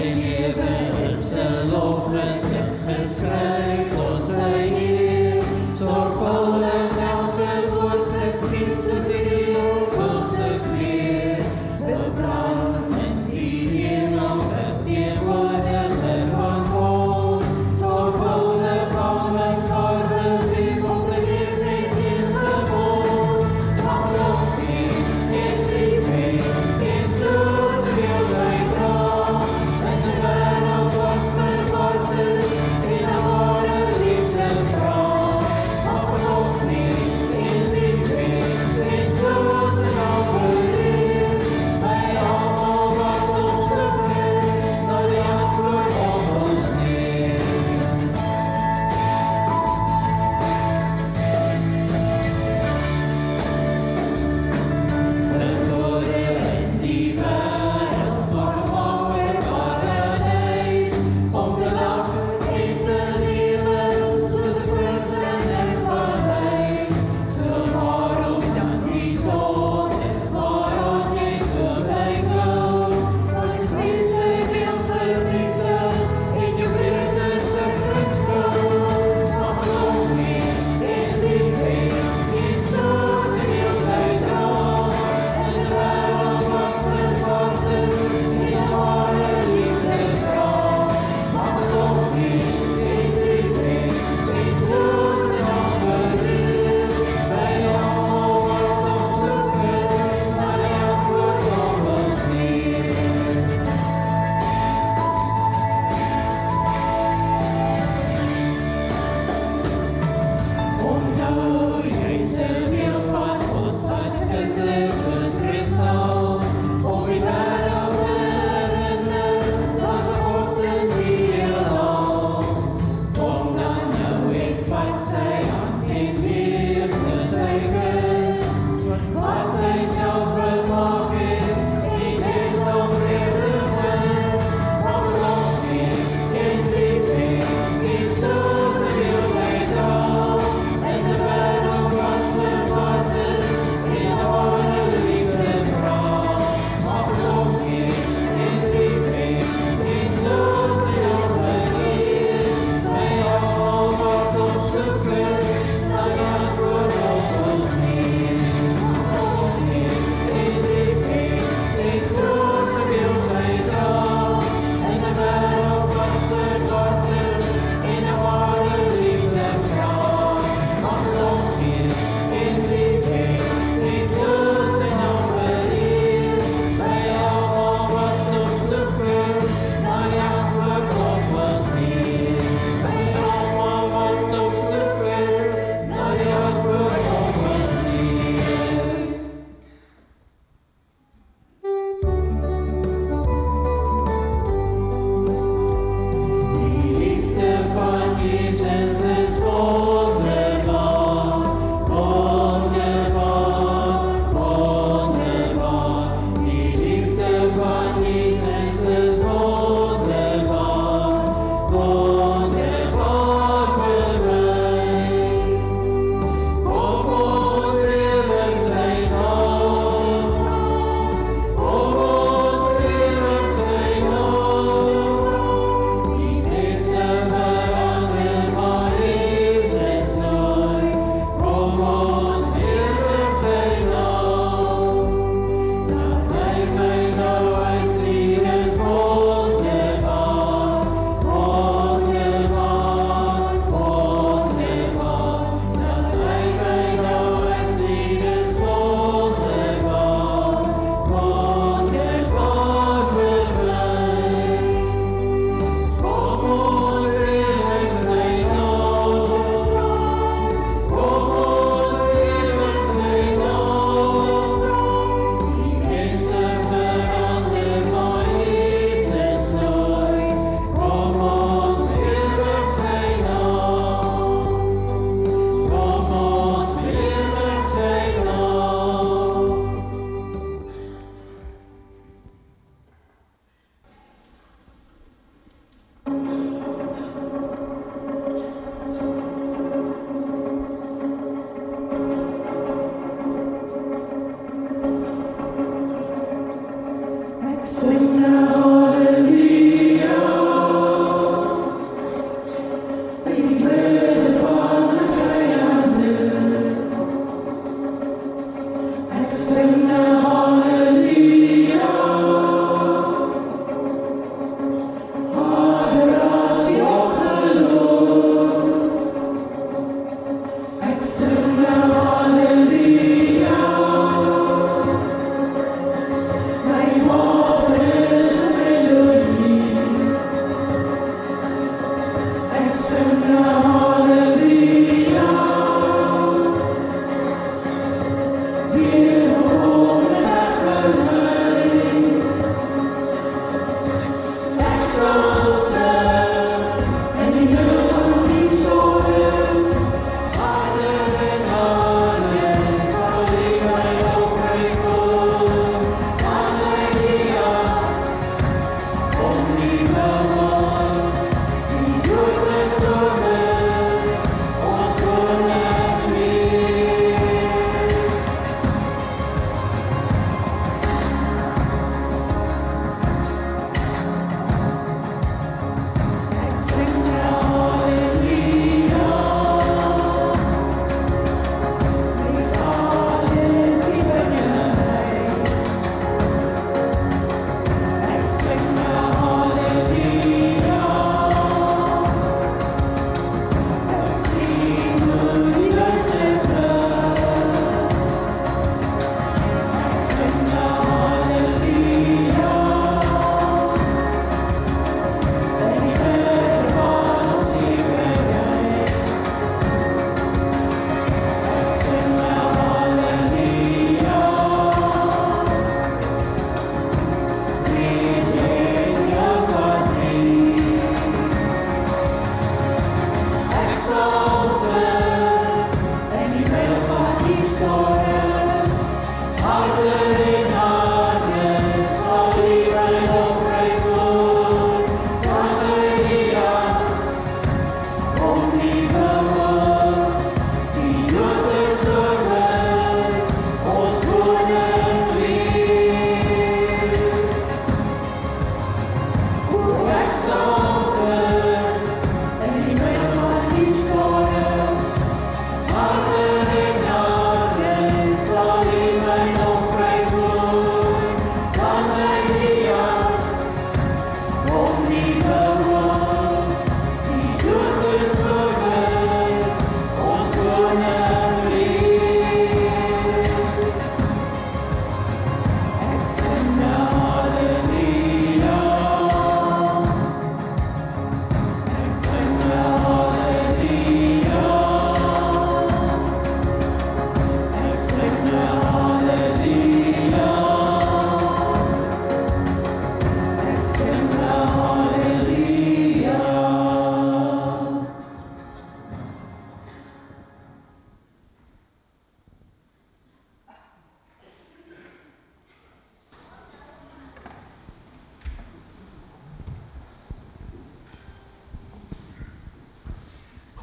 In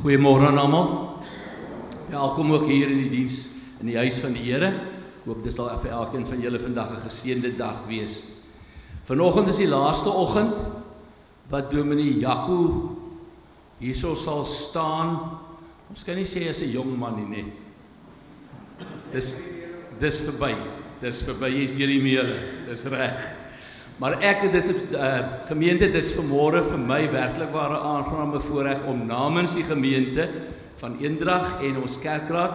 Goeiemôre aan almal. Welkom ook hier in die diens in die huis van die Here. Ek hoop dit sal vir elkeen van julle vandag 'n geseënde dag wees. Vanoggend is die laaste oggend wat Dominee Jaco hierso sal staan. Ons kan nie sê as 'n jong man nie, nee. Dis verby. Dis verby. Jy's hier nie meer. Dis reg. Maar ek, dis gemeente, dis vanmôre vir my werklik ware aangename voorreg om namens die gemeente van Eendrag en ons kerkraad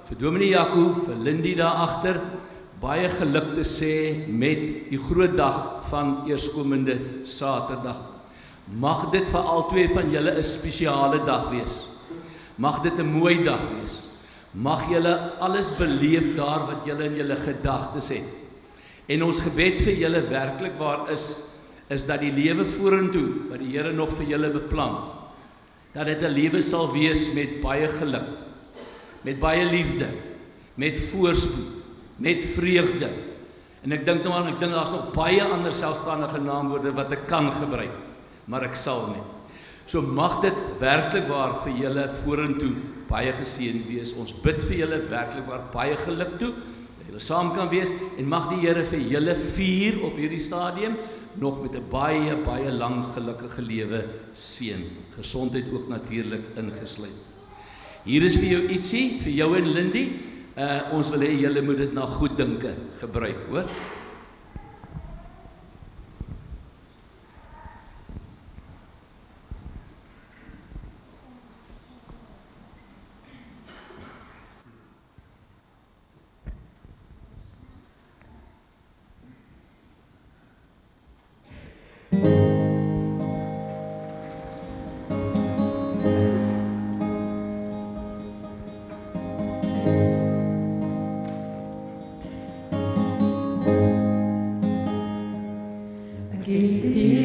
vir Dominee Jaco, vir Lindy daar agter, baie geluk te sê met die groot dag van eerskomende Saterdag. Mag dit vir albei van julle 'n spesiale dag wees. Mag dit 'n mooi dag wees. Mag julle alles beleef daar wat julle in julle gedagtes het. En ons gebed vir julle werklik waar is dat die lewe vorentoe, wat die Here nog vir julle beplan, dat dit 'n lewe sal wees met baie geluk, met baie liefde, met voorspoed, met vreugde. En ek dink daar's nog baie ander selfstandige naamwoorde wat ek kan gebruik, maar ek sal nie. So mag dit werklik waar vir julle vorentoe baie geseën wees. Ons bid vir julle werklik waar baie geluk toe, julle saam kan wees, en mag die Here vir julle vier op hierdie stadium nog met 'n baie lang gelukkige lewe seën. Gesondheid ook natuurlik ingesluit. Hier is vir jou ietsie, vir jou en Lindy. Ons wil hê julle moet dit na goeddinke gebruik, hoor? Here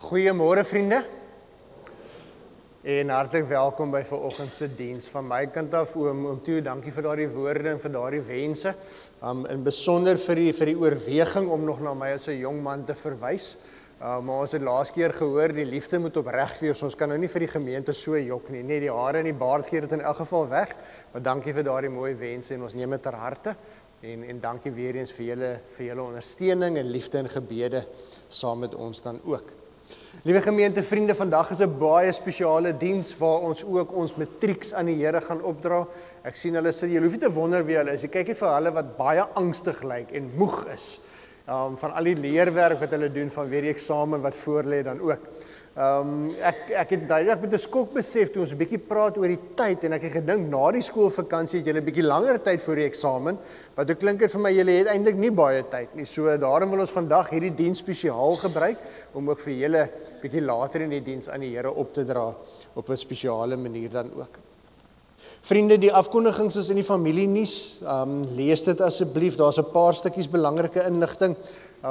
Goeiemôre vriende en hartlik welkom by vanoggend se diens. Van my kant af oom Theo, dankie vir daardie woorde en vir daardie wense. In besonder vir die oorweging om nog na my as 'n jong man te verwys. Maar ons het laas keer gehoor die liefde moet opreg wees. Ons kan nou nie vir die gemeente so jok nie. Net die hare en die baard gee dit in elk geval weg. Maar dankie vir daardie mooi wense en ons neem dit ter harte. En dankie weer eens vir julle ondersteuning en liefde en gebede saam met ons dan ook. Liewe gemeente, vriende, vandag is 'n baie spesiale diens waar ons ook ons matrieks aan die Here gaan opdra. Ek sien hulle sit, jy hoef nie te wonder wie hulle is. Ek kyk net vir hulle wat baie angstig lyk en moeg is. Van al die leerwerk wat hulle doen van weer die eksamen wat voorlê dan ook. Ek het duidelik met 'n skok besef toe ons 'n bietjie praat oor die tyd en ek het gedink na die skoolvakansie het julle 'n bietjie langer tyd vir die eksamen, maar toe klink dit vir my julle het eintlik nie baie tyd nie. So daarom wil ons vandag hierdie diens spesiaal gebruik om ook vir julle bietjie later in die diens aan die Here op te dra op 'n spesiale manier dan ook. Vriende, die afkondigings is in die familienuus. Lees dit asseblief, daar's 'n paar stukkies belangrike inligting.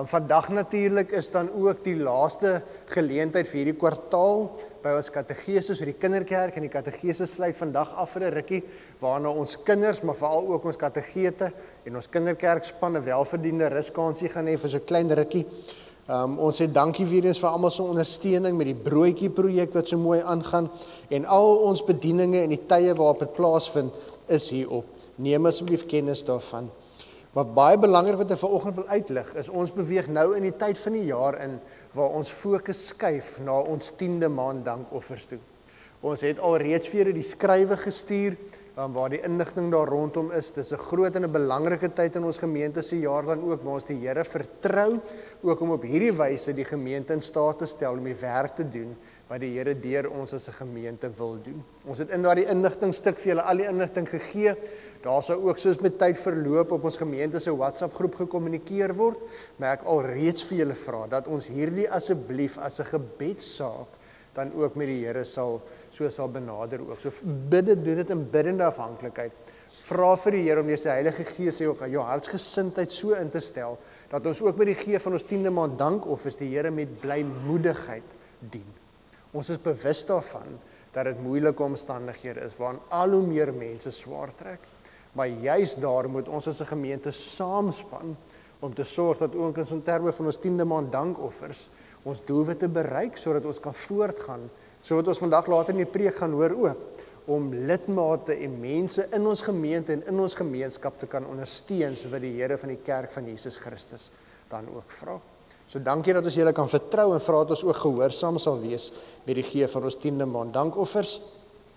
Vandag natuurlik is dan ook die laaste geleentheid vir hierdie kwartaal by ons kategeses, die kinderkerk en die kategeses sluit vandag af vir 'n rukkie, waarna ons kinders, maar veral ook ons kategete en ons kinderkerkspan 'n welverdiende ruskansie gaan hê vir so 'n klein rukkie. Ons sê dankie weer eens vir almal se ondersteuning met die broodjie projek wat so mooi aangaan en al ons bedieninge en die tye waarop dit plaasvind is hierop. Neem asseblief kennis daarvan. Wat baie belangrik wat ek vanoggend wil uitlig is ons beweeg nou in die tyd van die jaar in waar ons fokus skuif na ons 10de maand dankoffers toe. Ons het al reeds vir julle die skrywe gestuur waar die inligting daar rondom is. Dis 'n groot en 'n belangrike tyd in ons gemeente se jaar dan ook waar ons die Here vertrou ook om op hierdie wyse die gemeente in staat te stel om die werk te doen wat die Here deur ons as 'n gemeente wil doen. Ons het in daardie inligtingstuk vir julle al die inligting gegee. Daar sou ook soos met tyd verloop op ons gemeente se WhatsApp groep gekommunikeer word, maar ek al reeds vir julle vra dat ons hierdie asseblief as 'n gebedssaak dan ook met die Here sal benader ook. So doen dit in biddende afhanklikheid. Vra vir die Here om deur sy Heilige Gees jou hartsgesindheid so in te stel dat ons ook met die gee van ons 10de maand dankoffers die Here met blymoedigheid dien. Ons is bewus daarvan dat dit moeilike omstandighede is waarin al hoe meer mense swaar trek. Maar juist daar moet ons as 'n gemeente saamspan om te sorg dat ook in terme van ons 10de maand dankoffers ons doelwitte bereik sodat ons kan voortgaan, sodat ons vandag later in die preek gaan hoor ook om lidmate en mense in ons gemeente en in ons gemeenskap te kan ondersteun sodat die Here van die kerk van Jesus Christus dan ook vra. So dankie dat ons julle kan vertrou en vra dat ons ook gehoorsaam sal wees met die gee van ons 10de maand dankoffers.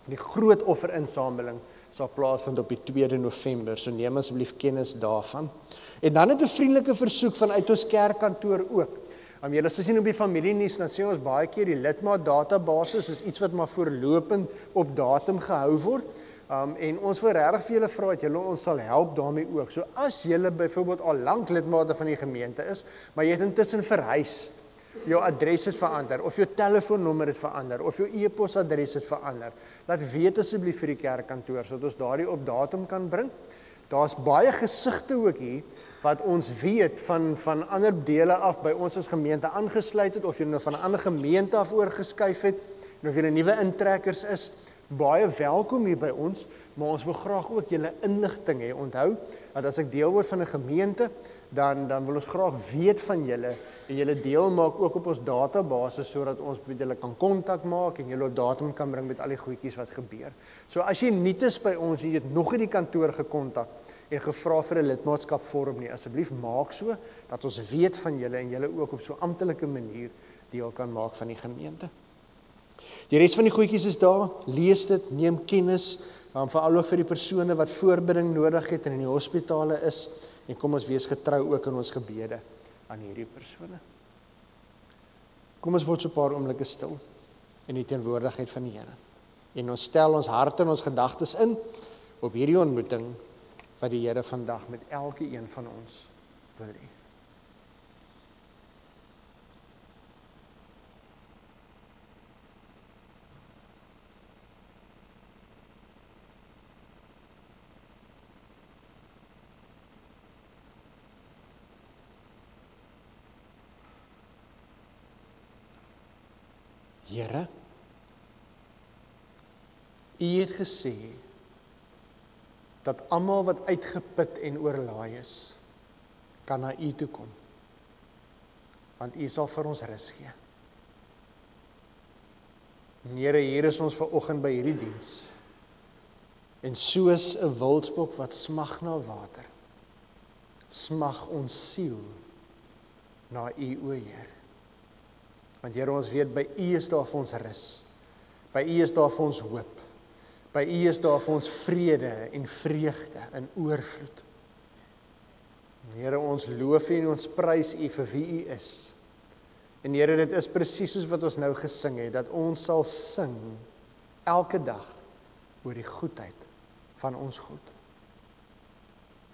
Die groot offerinsameling sal plaasvind op die 2de November, so neem asseblief kennis daarvan. En dan het 'n vriendelike versoek vanuit ons kerkkantoor ook. Julle sien op die familienuus, dan sê ons baie keer die lidmaat database is iets wat maar voorlopend op datum gehou word. En ons wil regtig vir julle vra dat julle ons sal help daarmee ook. So as julle byvoorbeeld al lank lidmate van die gemeente is, maar jy het intussen verhuis, jou adres het verander, of jou telefoonnommer het verander, of jou e-posadres het verander, laat weet asseblief vir die kerkkantoor, sodat ons daardie op datum kan bring. Daar's baie gesigte ook hier, wat ons weet van ander dele af by ons as gemeente aangesluit het, of jy nou van 'n ander gemeente af oorgeskuif het, en of jy nuwe intrekkers is, baie welkom hier by ons, maar ons wil graag ook julle inligting hê. Onthou, dat as ek deel word van 'n gemeente, dan wil ons graag weet van julle, en julle deel maak ook op ons database, sodat ons met julle kan kontak maak, en julle op datum kan bring met al die goedjies wat gebeur. So as jy nuut is by ons, en jy het nog in die kantoor gekontak, en gevra vir 'n lidmaatskapvorm nie, asseblief maak so, dat ons weet van julle, en julle ook op so amptelike manier deel kan maak van die gemeente. Die res van die goedjies is daar, lees dit, neem kennis, veral ook vir die persone wat voorbidding nodig het en in die hospitale is, en kom ons wees getrou ook in ons gebede aan hierdie persone. Kom ons word so 'n paar oomblikke stil in die teenwoordigheid van die Here. En ons stel ons harte en ons gedagtes in op hierdie ontmoeting wat die Here vandag met elke een van ons wil hê. Here, U het gesê, dat almal wat uitgeput en oorlaai is, kan na U toe kom. Want U sal vir ons rus gee. En Here, hier is ons vanoggend by hierdie diens. En soos 'n wildsbok wat smag na water, smag ons siel na U, o Heer. Want Here, ons weet, by U is daar vir ons rus. By U is daar vir ons hoop. By U is daar vir ons vrede en vreugde in oorvloed. En Here, ons loof U en ons prys U vir wie U is. En Here, dit is presies soos wat ons nou gesing het, dat ons sal sing elke dag oor die goedheid van ons God.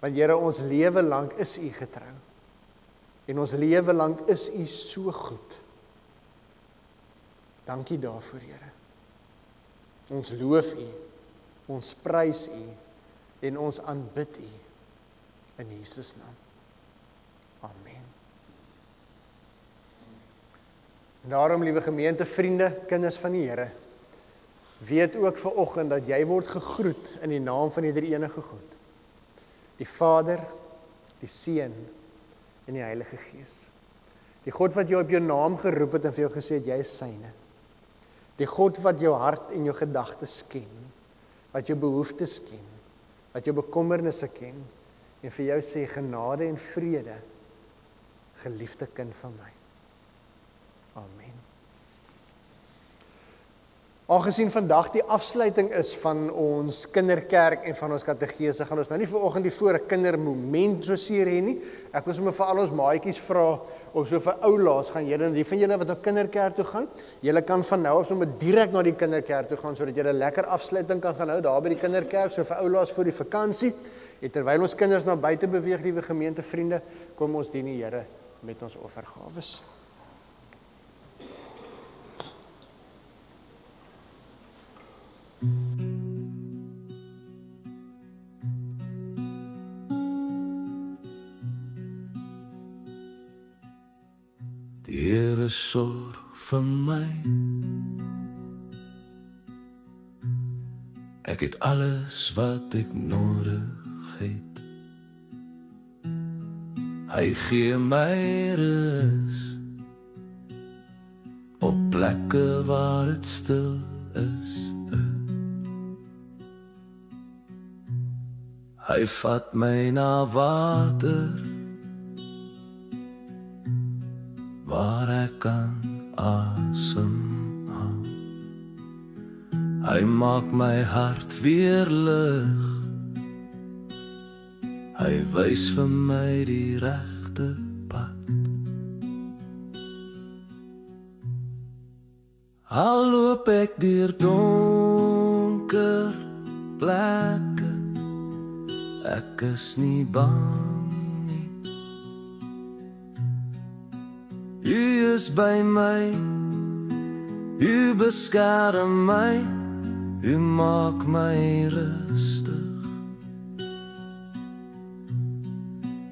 Want Here, ons lewe lank is U getrou. En ons lewe lank is U so goed. Dankie daarvoor, Here. Ons loof U, ons prys U en ons aanbid U in Jesus naam. Amen. En daarom, liewe gemeente, vriende, kinders van die Here, weet ook vanoggend dat jy word gegroet in die naam van die drie-enige God. Die Vader, die Seun en die Heilige Gees. Die God wat jou op jou naam geroep het en vir jou gesê het, jy is syne. Die God wat jou hart en jou gedagtes ken, wat jou behoeftes ken, wat jou bekommernisse ken, en vir jou sê genade en vrede, geliefde kind van my. Amen. Aangesien vandag die afsluiting is van ons kinderkerk en van ons kategese, gaan ons nou nie vanoggend die voor 'n kindermoment so seer hê nie. Ek wil sommer vir al ons maatjies vra, of so vir oulaas gaan julle, die van julle wat na kinderkerk toe gaan, julle kan van nou af sommer direk na die kinderkerk toe gaan, sodat julle lekker afsluiting kan gaan hou, daar by die kinderkerk, so vir oulaas voor die vakansie, en terwyl ons kinders na buite beweeg, liewe gemeentevriende, kom ons dien die Here met ons offergawes. Die Here sorg vir my. Ek het alles wat ek nodig het. Hy gee my rus op plekke waar dit stil is. Hy vat my na water waar ek kan asemhaal. Hy maak my hart weer lig. Hy wys vir my die regte pad. Al loop ek deur donker plekke, ek is nie bang nie. U is by my, U beskerm my, U maak my rustig.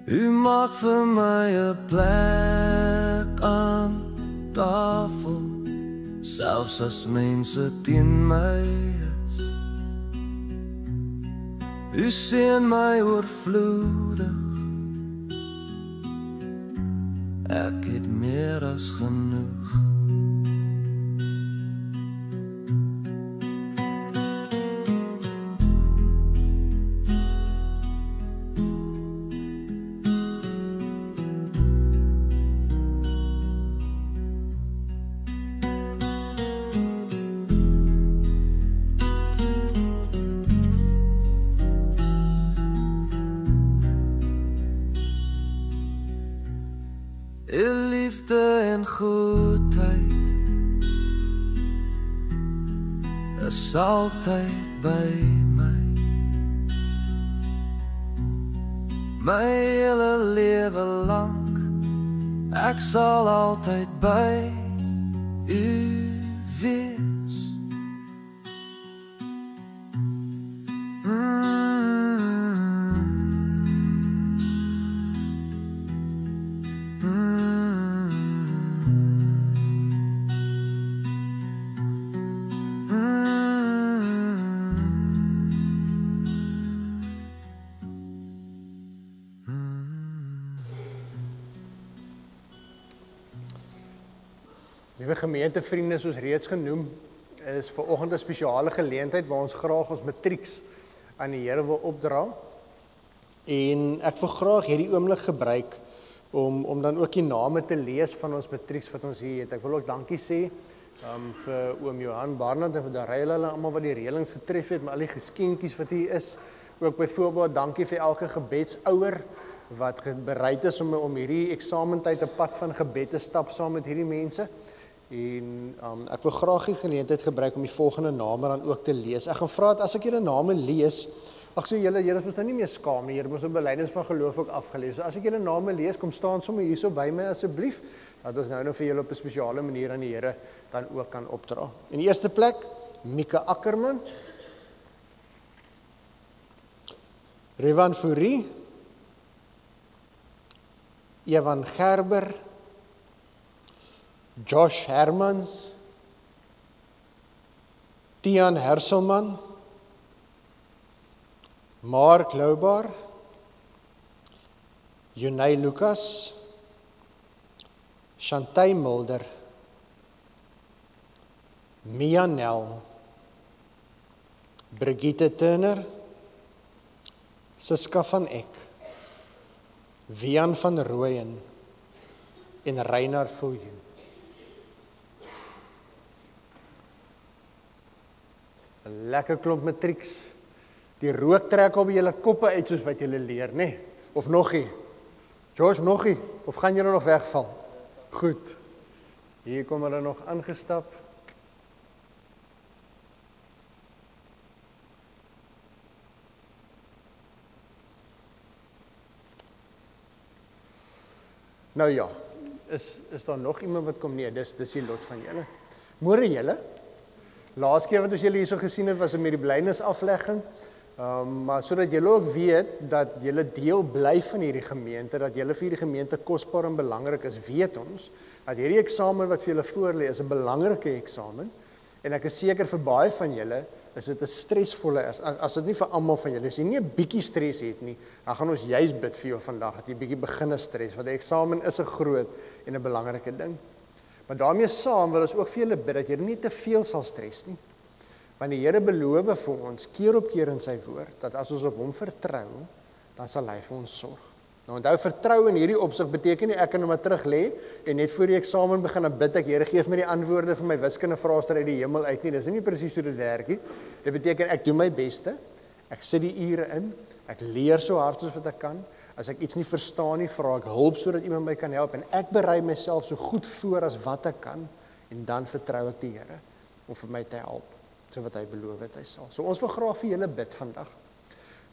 U maak vir my 'n plek aan tafel, selfs as mense teen my is. U seën my oorvloedig. Ek het meer as genoeg. Goedheid is altyd by my. My hele lewe lank, ek sal altyd by U wees. Liewe gemeentevriende, soos reeds genoem, is vanoggend 'n spesiale geleentheid waar ons graag ons matrieks aan die Here wil opdra. En ek wil graag hierdie oomblik gebruik om dan ook die name te lees van ons matrieks wat ons hier het. Ek wil ook dankie sê vir oom Johan Barnard en vir Darryl hulle almal wat die reëlings getref het met al die geskenkies wat hier is. Ook byvoorbeeld dankie vir elke gebedsouer wat bereid is om hierdie eksamentyd 'n pad van gebed te stap saam met hierdie mense. En ek wil graag die geleentheid gebruik om die volgende name dan ook te lees. Ek gaan vra dat as ek julle name lees, ag so julle is nou nie meer skaam nie, julle moes nou belydenis van geloof ook afgelees. So as ek julle name lees, kom staan sommer hierso by my asseblief, dat ons nou vir julle op 'n spesiale manier aan die Here dan ook kan opdra. In die eerste plek, Mieke Ackerman, Revan Fourie, Evan Gerber, Josh Hermans, Tian Herselman, Mark Loubar, Junay Lucas, Chantay Mulder, Mia Nel, Brigitte Turner, Siska van Eck, Wian van Rooyen en Reinhard Viljoen. Een lekker klomp matrieks. Die rook trek op julle koppe uit soos wat julle leer, né? Of nogie? George, nogie? Of gaan julle nog wegval? Goed. Hier kom hulle nog aangestap. Nou ja, is daar nog iemand wat kom? Nee, dis die lot van julle. Môre julle. Laas keer wat ons julle hierso gesien het, was met die blynisaflegging. Maar sodat julle ook weet dat julle deel bly van hierdie gemeente, dat julle vir hierdie gemeente kosbaar en belangrik is, weet ons dat hierdie eksamen wat vir julle voorlê is 'n belangrike eksamen. En ek is seker vir baie van julle is dit 'n stresvolle, as dit nie vir almal van julle is, jy nie 'n bietjie stres het nie, dan gaan ons juis bid vir jou vandag dat jy bietjie begin stres, want die eksamen is 'n groot en 'n belangrike ding. Maar daarmee saam wil ons ook vir julle bid dat julle nie te veel sal stres nie. Want die Here beloof vir ons keer op keer in sy woord dat as ons op hom vertrou, dan sal hy vir ons sorg. Nou onthou, vertrou in hierdie opsig beteken nie ek kan nou maar terug lê en net voor die eksamen begin en bid ek, Here gee my die antwoorde vir my wiskunde vraestel uit die hemel uit nie. Dis nie presies hoe dit werk nie. Dit beteken ek doen my beste. Ek sit die ure in. Ek leer so hard soos wat ek kan. As ek iets nie verstaan nie, vra ek hulp sodat iemand my kan help en ek berei myself so goed voor as wat ek kan en dan vertrou ek die Here om vir my te help, so wat hy beloof het hy sal. So ons wil graag vir julle bid vandag.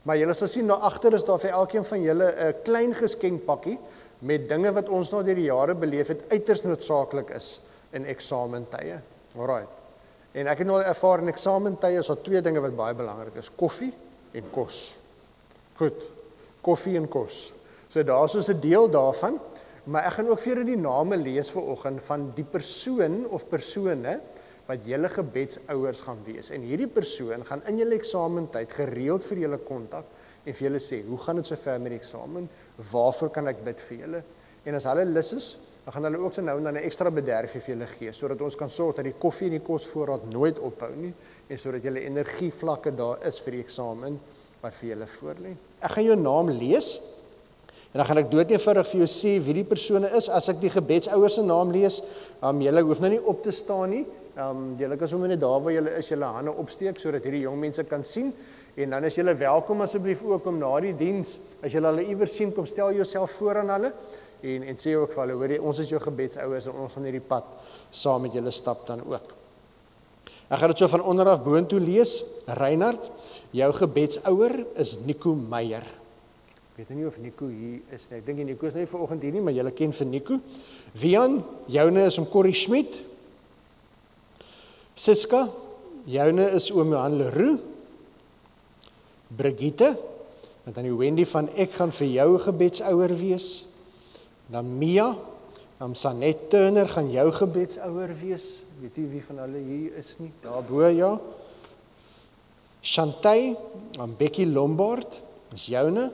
Maar julle sal sien, daar agter is daar vir elkeen van julle 'n klein geskenkpakkie met dinge wat ons nou deur die jare beleef het uiters noodsaaklik is in eksamentye. Alraai. En ek het nou ervaar in eksamentye is daar twee dinge wat baie belangrik is: koffie en kos. Goed. Koffie en kos. So daar is 'n deel daarvan, maar ek gaan ook vir julle die name lees vanoggend van die persoon of persone wat julle gebedsouers gaan wees. En hierdie persoon gaan in julle eksamentyd gereeld vir julle kontak en vir julle sê, hoe gaan dit so ver met die eksamen? Waarvoor kan ek bid vir julle? En as hulle lus is, dan gaan hulle ook so nou en dan 'n ekstra bederfie vir julle gee, sodat ons kan sorg dat die koffie en die kosvoorraad nooit ophou nie, en sodat julle energievlakke daar is vir die eksamen wat vir julle voorlê. Ek gaan jou naam lees, en dan gaan ek doodeenvoudig vir jou sê wie die persone is. As ek die gebedsouers se naam lees, julle hoef nou nie op te staan nie. Julle kan sommer net daar waar julle is, julle hande opsteek, sodat hierdie jong mense kan sien, en dan is julle welkom asseblief ook om na die diens, as julle hulle iewers sien, kom stel jouself voor aan hulle, en sê ook vir hulle, hoor, ons is jou gebedsouers, en ons gaan hierdie pad saam met julle stap dan ook. Ek gaan dit so van onderaf boontoe lees. Reinhard, jou gebedsouer is Nico Meyer. Ek weet nie of Nico hier is nie. Ek dink Nico is nie vanoggend hier nie, maar julle ken vir Nico. Wian, joune is om Corrie Schmidt. Siska, joune is oom Johan Leroux. Brigitte, want dan die Wendy van Eck gaan vir jou gebedsouer wees. Dan Mia, dan Sanet Turner gaan jou gebedsouer wees. Weet jy wie van hulle hier is nie? Daarbo, ja. Chantay, dan Becky Lombard, is joune.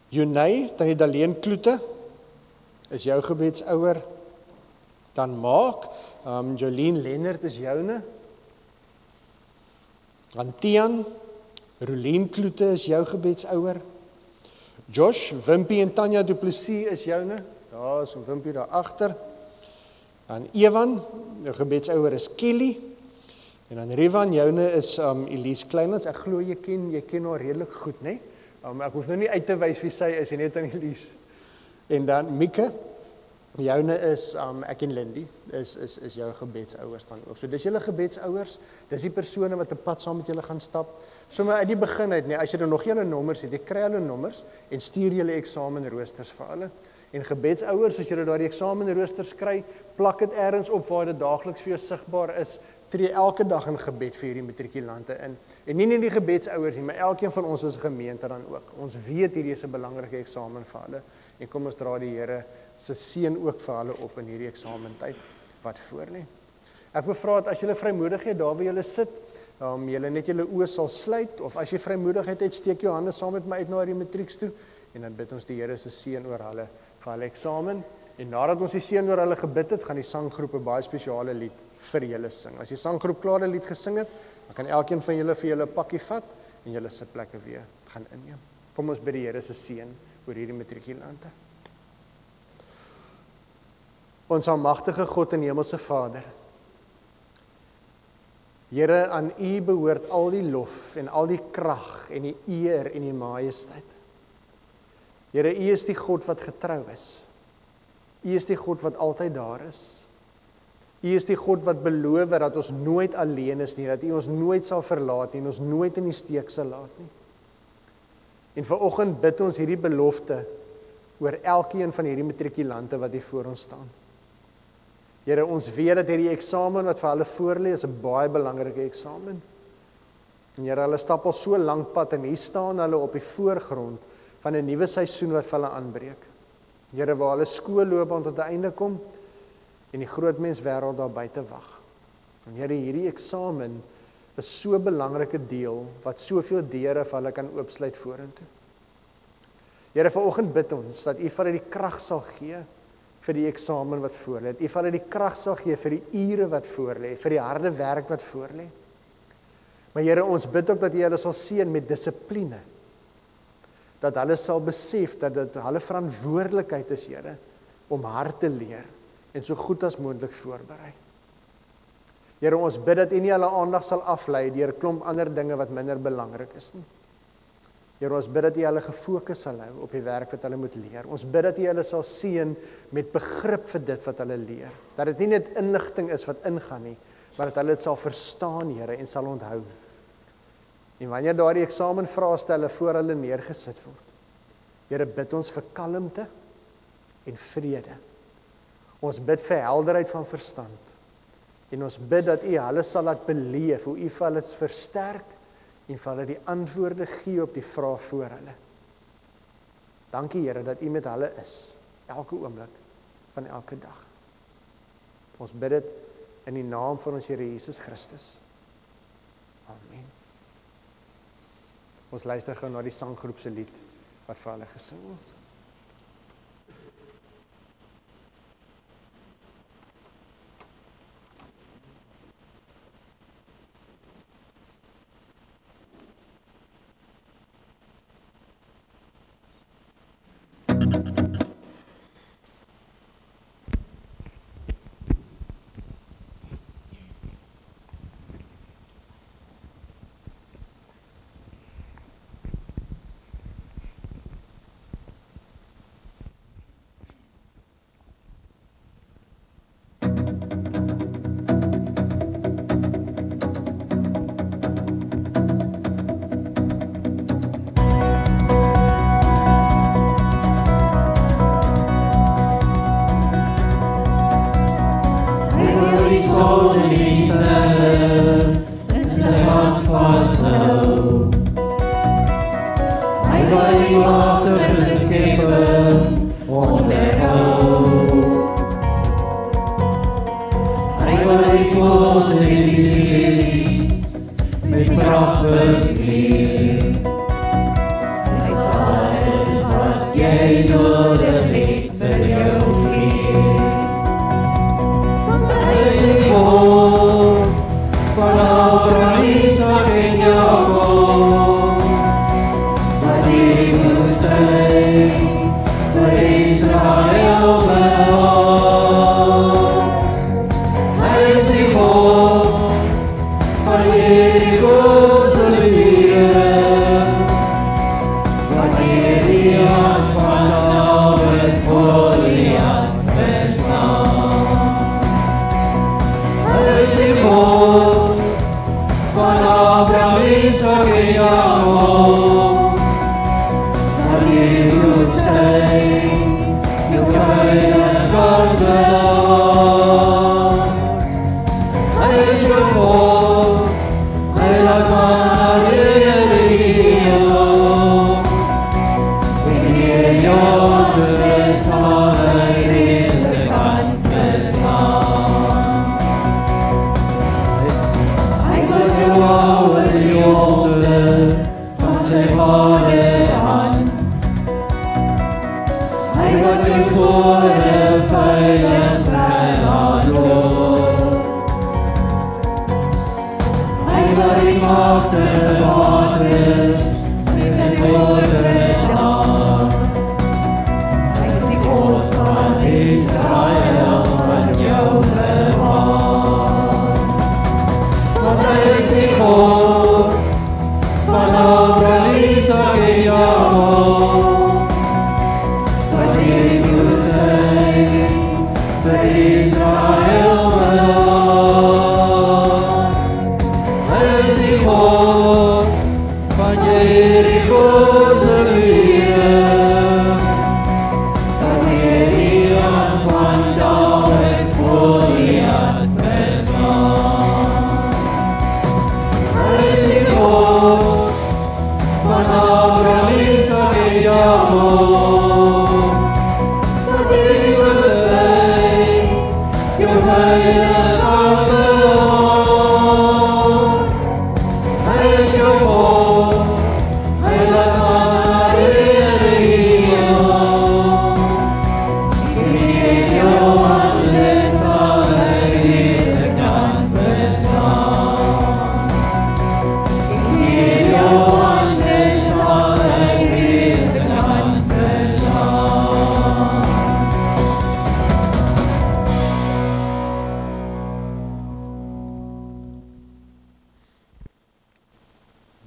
Junay, dan die Daleen Kloete, is jou gebedsouer. Dan Mark, Jolien Lennert is joune. Dan Tian, Rolien Kloete is jou gebedsouer. Josh, Wimpie en Tanya Du Plessis is joune. Daar is Wimpie daar agter. Dan Evan, jou gebedsouer is Kelly. En dan Rivan, joune is Elise Kleinlands. Ek glo jy ken haar redelik goed, né? Ek hoef nou nie uit te wys wie sy is, net aan Elise. En dan Mieke, joune is ek en Lindy, is jou gebedsouers dan ook. So dis julle gebedsouers, dis die persone wat 'n pad saam met julle gaan stap. Sommer uit die begin uit, as jy dan nog julle nommers het, jy kry hulle nommers en stuur julle eksamenroosters vir hulle. En gebedsouers, as julle daardie eksamenroosters kry, plak dit ergens op waar dit daagliks vir jou sigbaar is. Tree elke dag in gebed vir hierdie matrikulante in. En nie net die gebedsouers nie, maar elkeen van ons as gemeente dan ook. Ons weet hierdie is 'n belangrike eksamen vir hulle. En kom ons dra die Here se seën ook vir hulle op in hierdie eksamentyd wat voorlê. Ek wil vra dat as julle vrymoedigheid daar waar julle sit, julle net julle oë sal sluit, of as jy vrymoedigheid het, steek jou hande saam met my uit na die matrieks toe, en dan bid ons die Here se seën oor hulle vir hulle eksamen. En nadat ons die seën oor hulle gebid het, gaan die sanggroep 'n baie spesiale lied vir julle sing. As die sanggroep klaar 'n lied gesing het, dan kan elkeen van julle vir julle pakkie vat en julle sitplekke weer gaan inneem. Kom ons bid die Here se seën oor hierdie matrikulante. Ons almagtige God en hemelse Vader, Here, aan U behoort al die lof en al die krag en die eer en die majesteit. Here, U is die God wat getrou is. U is die God wat altyd daar is. U is die God wat beloof dat ons nooit alleen is nie, dat U ons nooit sal verlaat nie, en ons nooit in die steek sal laat nie. En vanoggend bid ons hierdie belofte oor elkeen van hierdie matrikulante wat hier voor ons staan. Here, ons weet dat hierdie eksamen wat vir hulle voorlê is 'n baie belangrike eksamen. En Here, hulle stap al so lank pad en hier staan hulle op die voorgrond van 'n nuwe seisoen wat vir hulle aanbreek. Here, waar hulle skoolloopbaan tot 'n einde kom en die groot menswêreld daar buite wag. En Here, hierdie eksamen is so 'n belangrike deel wat soveel deure vir hulle kan oopsluit vorentoe. Here, vanoggend bid ons dat U vir hulle die krag sal gee vir die eksamen wat voor lê. Dat U vir hulle die krag sal gee vir die ure wat voor lê, vir die harde werk wat voor lê. Maar Here, ons bid ook dat U hulle sal seën met dissipline. Dat hulle sal besef dat dit hulle verantwoordelikheid is, Here, om hard te leer en so goed as moontlik voorberei. Here, ons bid dat U nie hulle aandag sal aflei deur 'n klomp ander dinge wat minder belangrik is nie. Here, ons bid dat U hulle gefokus sal hou op die werk wat hulle moet leer. Ons bid dat U hulle sal seën met begrip vir dit wat hulle leer. Dat dit nie net inligting is wat ingaan nie, maar dat hulle dit sal verstaan, Here, en sal onthou. En wanneer daardie eksamenvraestelle voor hulle neergesit word, Here, bid ons vir kalmte en vrede. Ons bid vir helderheid van verstand. En ons bid dat U hulle sal laat beleef hoe U vir hulle versterk en vir hulle die antwoorde gee op die vrae voor hulle. Dankie, Here, dat U met hulle is, elke oomblik van elke dag. Ons bid dit in die naam van ons Here Jesus Christus. Amen. Ons luister gou na die sanggroep se lied wat vir hulle gesing word. vir Israel behaag. Hy is die God van Jericho se Heer, wanneer die hand van Dawid Goliat verslaan. Hy is die God van Abraham, Isaac en Jacob, dat die woestijn jou veilig kan behaag. Hy is jou God, hy laat maar wanneer jou gewis sal hy deze kan verslaan. Hy wat jou hou in die honde van sy vaderhand. Hy wat jou spore veilig verlaat loop. Hy wat die magte waters met sy woorde laat. Hy is die God van Israel van jou bewaar. Want hy is die God van Abraham, Isaac en Jacob, wat die woestijn vir Israel behaag. Hy is die God van Jericho se Heer, wanneer die hand van Dawid Goliat verslaan. Hy is die God van Abraham, Isaac en Jacob, wat die woestijn jou veilig kan behaag. Hy is jou God, hy laat maar wanneer jou hande sal hy deze kan verslaan. Wanneer jou hande sal hy deze kan verslaan.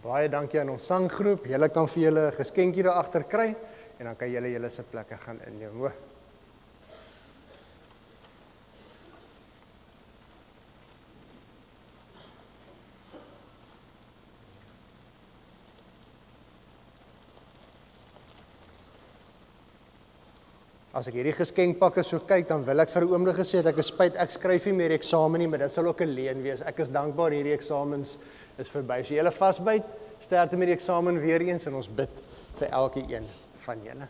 Baie dankie aan ons sanggroep. Julle kan vir julle 'n geskenkie daar agter kry en dan kan julle julle se plekke gaan inneem, hoor. As ek hierdie geskenkpakke so kyk, dan wil ek vir 'n oomblik gesê dat ek is spyt, ek skryf nie meer die eksamen nie, maar dit sal ook 'n leen wees. Ek is dankbaar hierdie eksamens is verby. So julle vasbyt, sterkte met die eksamen weer eens en ons bid vir elke een van julle.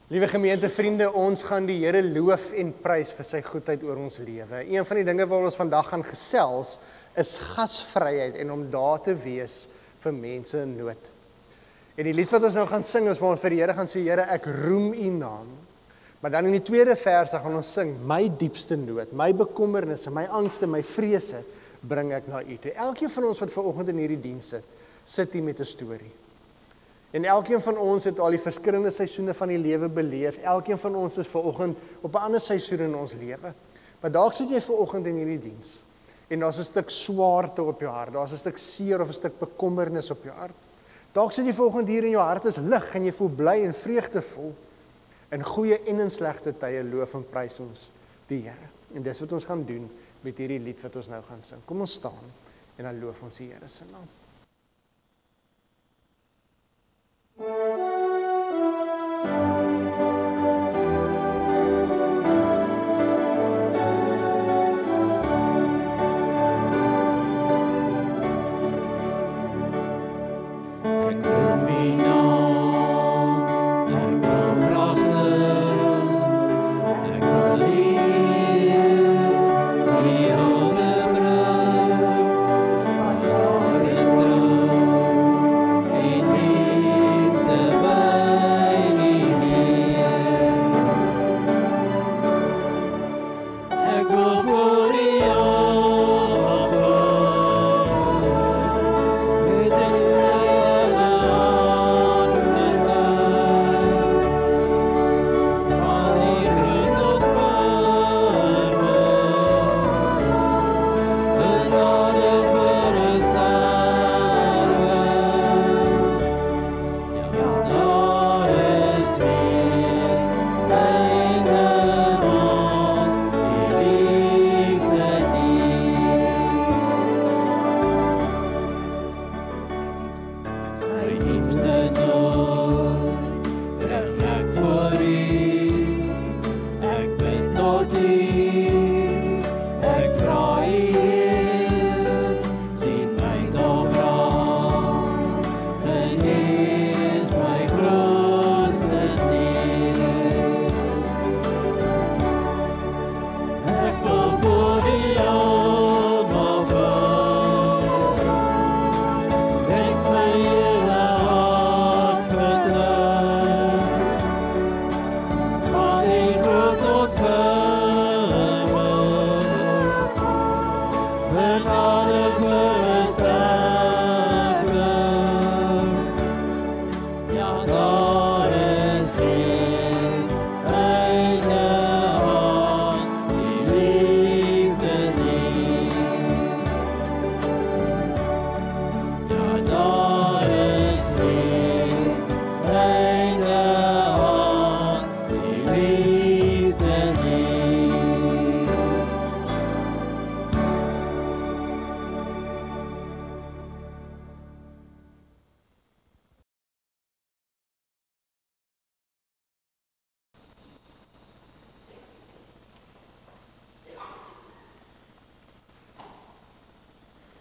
Liewe gemeentevriende, ons gaan die Here loof en prys vir sy goedheid oor ons lewe. Een van die dinge waar ons vandag gaan gesels is gasvryheid en om daar te wees vir mense in nood. En die lied wat ons nou gaan sing is waar ons vir die Here gaan sê, Here, ek roem u naam. Maar dan in die tweede vers gaan ons sing, my diepste nood, my bekommernisse, my angste, my vrese, bring ek na u toe. Elkeen van ons wat vanoggend in hierdie diens sit hier met 'n storie. En elkeen van ons het al die verskillende seisoene van die lewe beleef. Elkeen van ons is vanoggend op 'n ander seisoen in ons lewe. Maar dalk sit jy vanoggend in hierdie diens en daar's 'n stuk swaarte op jou hart, daar's 'n stuk seer of 'n stuk bekommernis op jou hart. Dalk sit jy vanoggend hier en jou hart is lig en jy voel bly en vreugdevol. In goeie en in slegte tye loof en prys ons die Here. En dis wat ons gaan doen met hierdie lied wat ons nou gaan sing. Kom ons staan en dan loof ons die Here se naam. Liefde by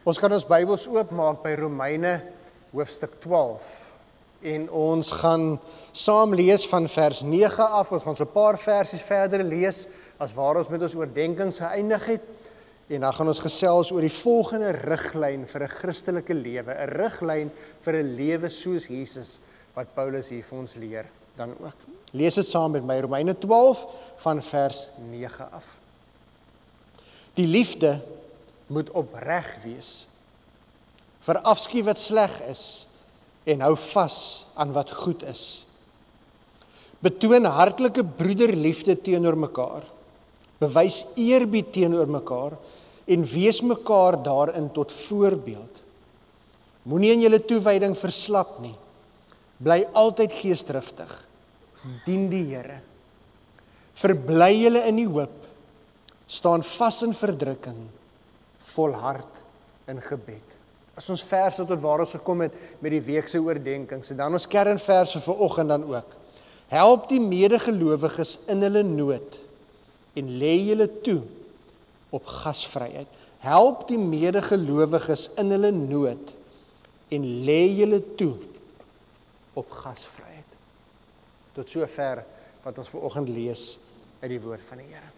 Ons kan ons Bybels oopmaak by Romeine hoofstuk 12 en ons gaan saam lees van vers 9 af. Ons gaan so 'n paar versies verder lees as waar ons met ons oordenkings geëindig het. En dan gaan ons gesels oor die volgende riglyn vir 'n Christelike lewe, 'n riglyn vir 'n lewe soos Jesus wat Paulus hier vir ons leer dan ook. Lees dit saam met my, Romeine 12 van vers 9 af. Die liefde moet opreg wees. Verafskuw wat sleg is en hou vas aan wat goed is. Betoon hartlike broederliefde teenoor mekaar. Bewys eerbied teenoor mekaar en wees mekaar daarin tot voorbeeld. Moenie in julle toewyding verslap nie. Bly altyd geesdriftig. Dien die Here. Verbly julle in die hoop. Staan vas in verdrukking. Volhard in gebed. As ons verse tot waar ons gekom het met die week se oordenkings, en dan ons kernverse vir oggend dan ook. Help die medegelowiges in hulle nood en lê julle toe op gasvryheid. Help die medegelowiges in hulle nood en lê julle toe op gasvryheid. Tot sover wat ons vanoggend lees uit die woord van die Here.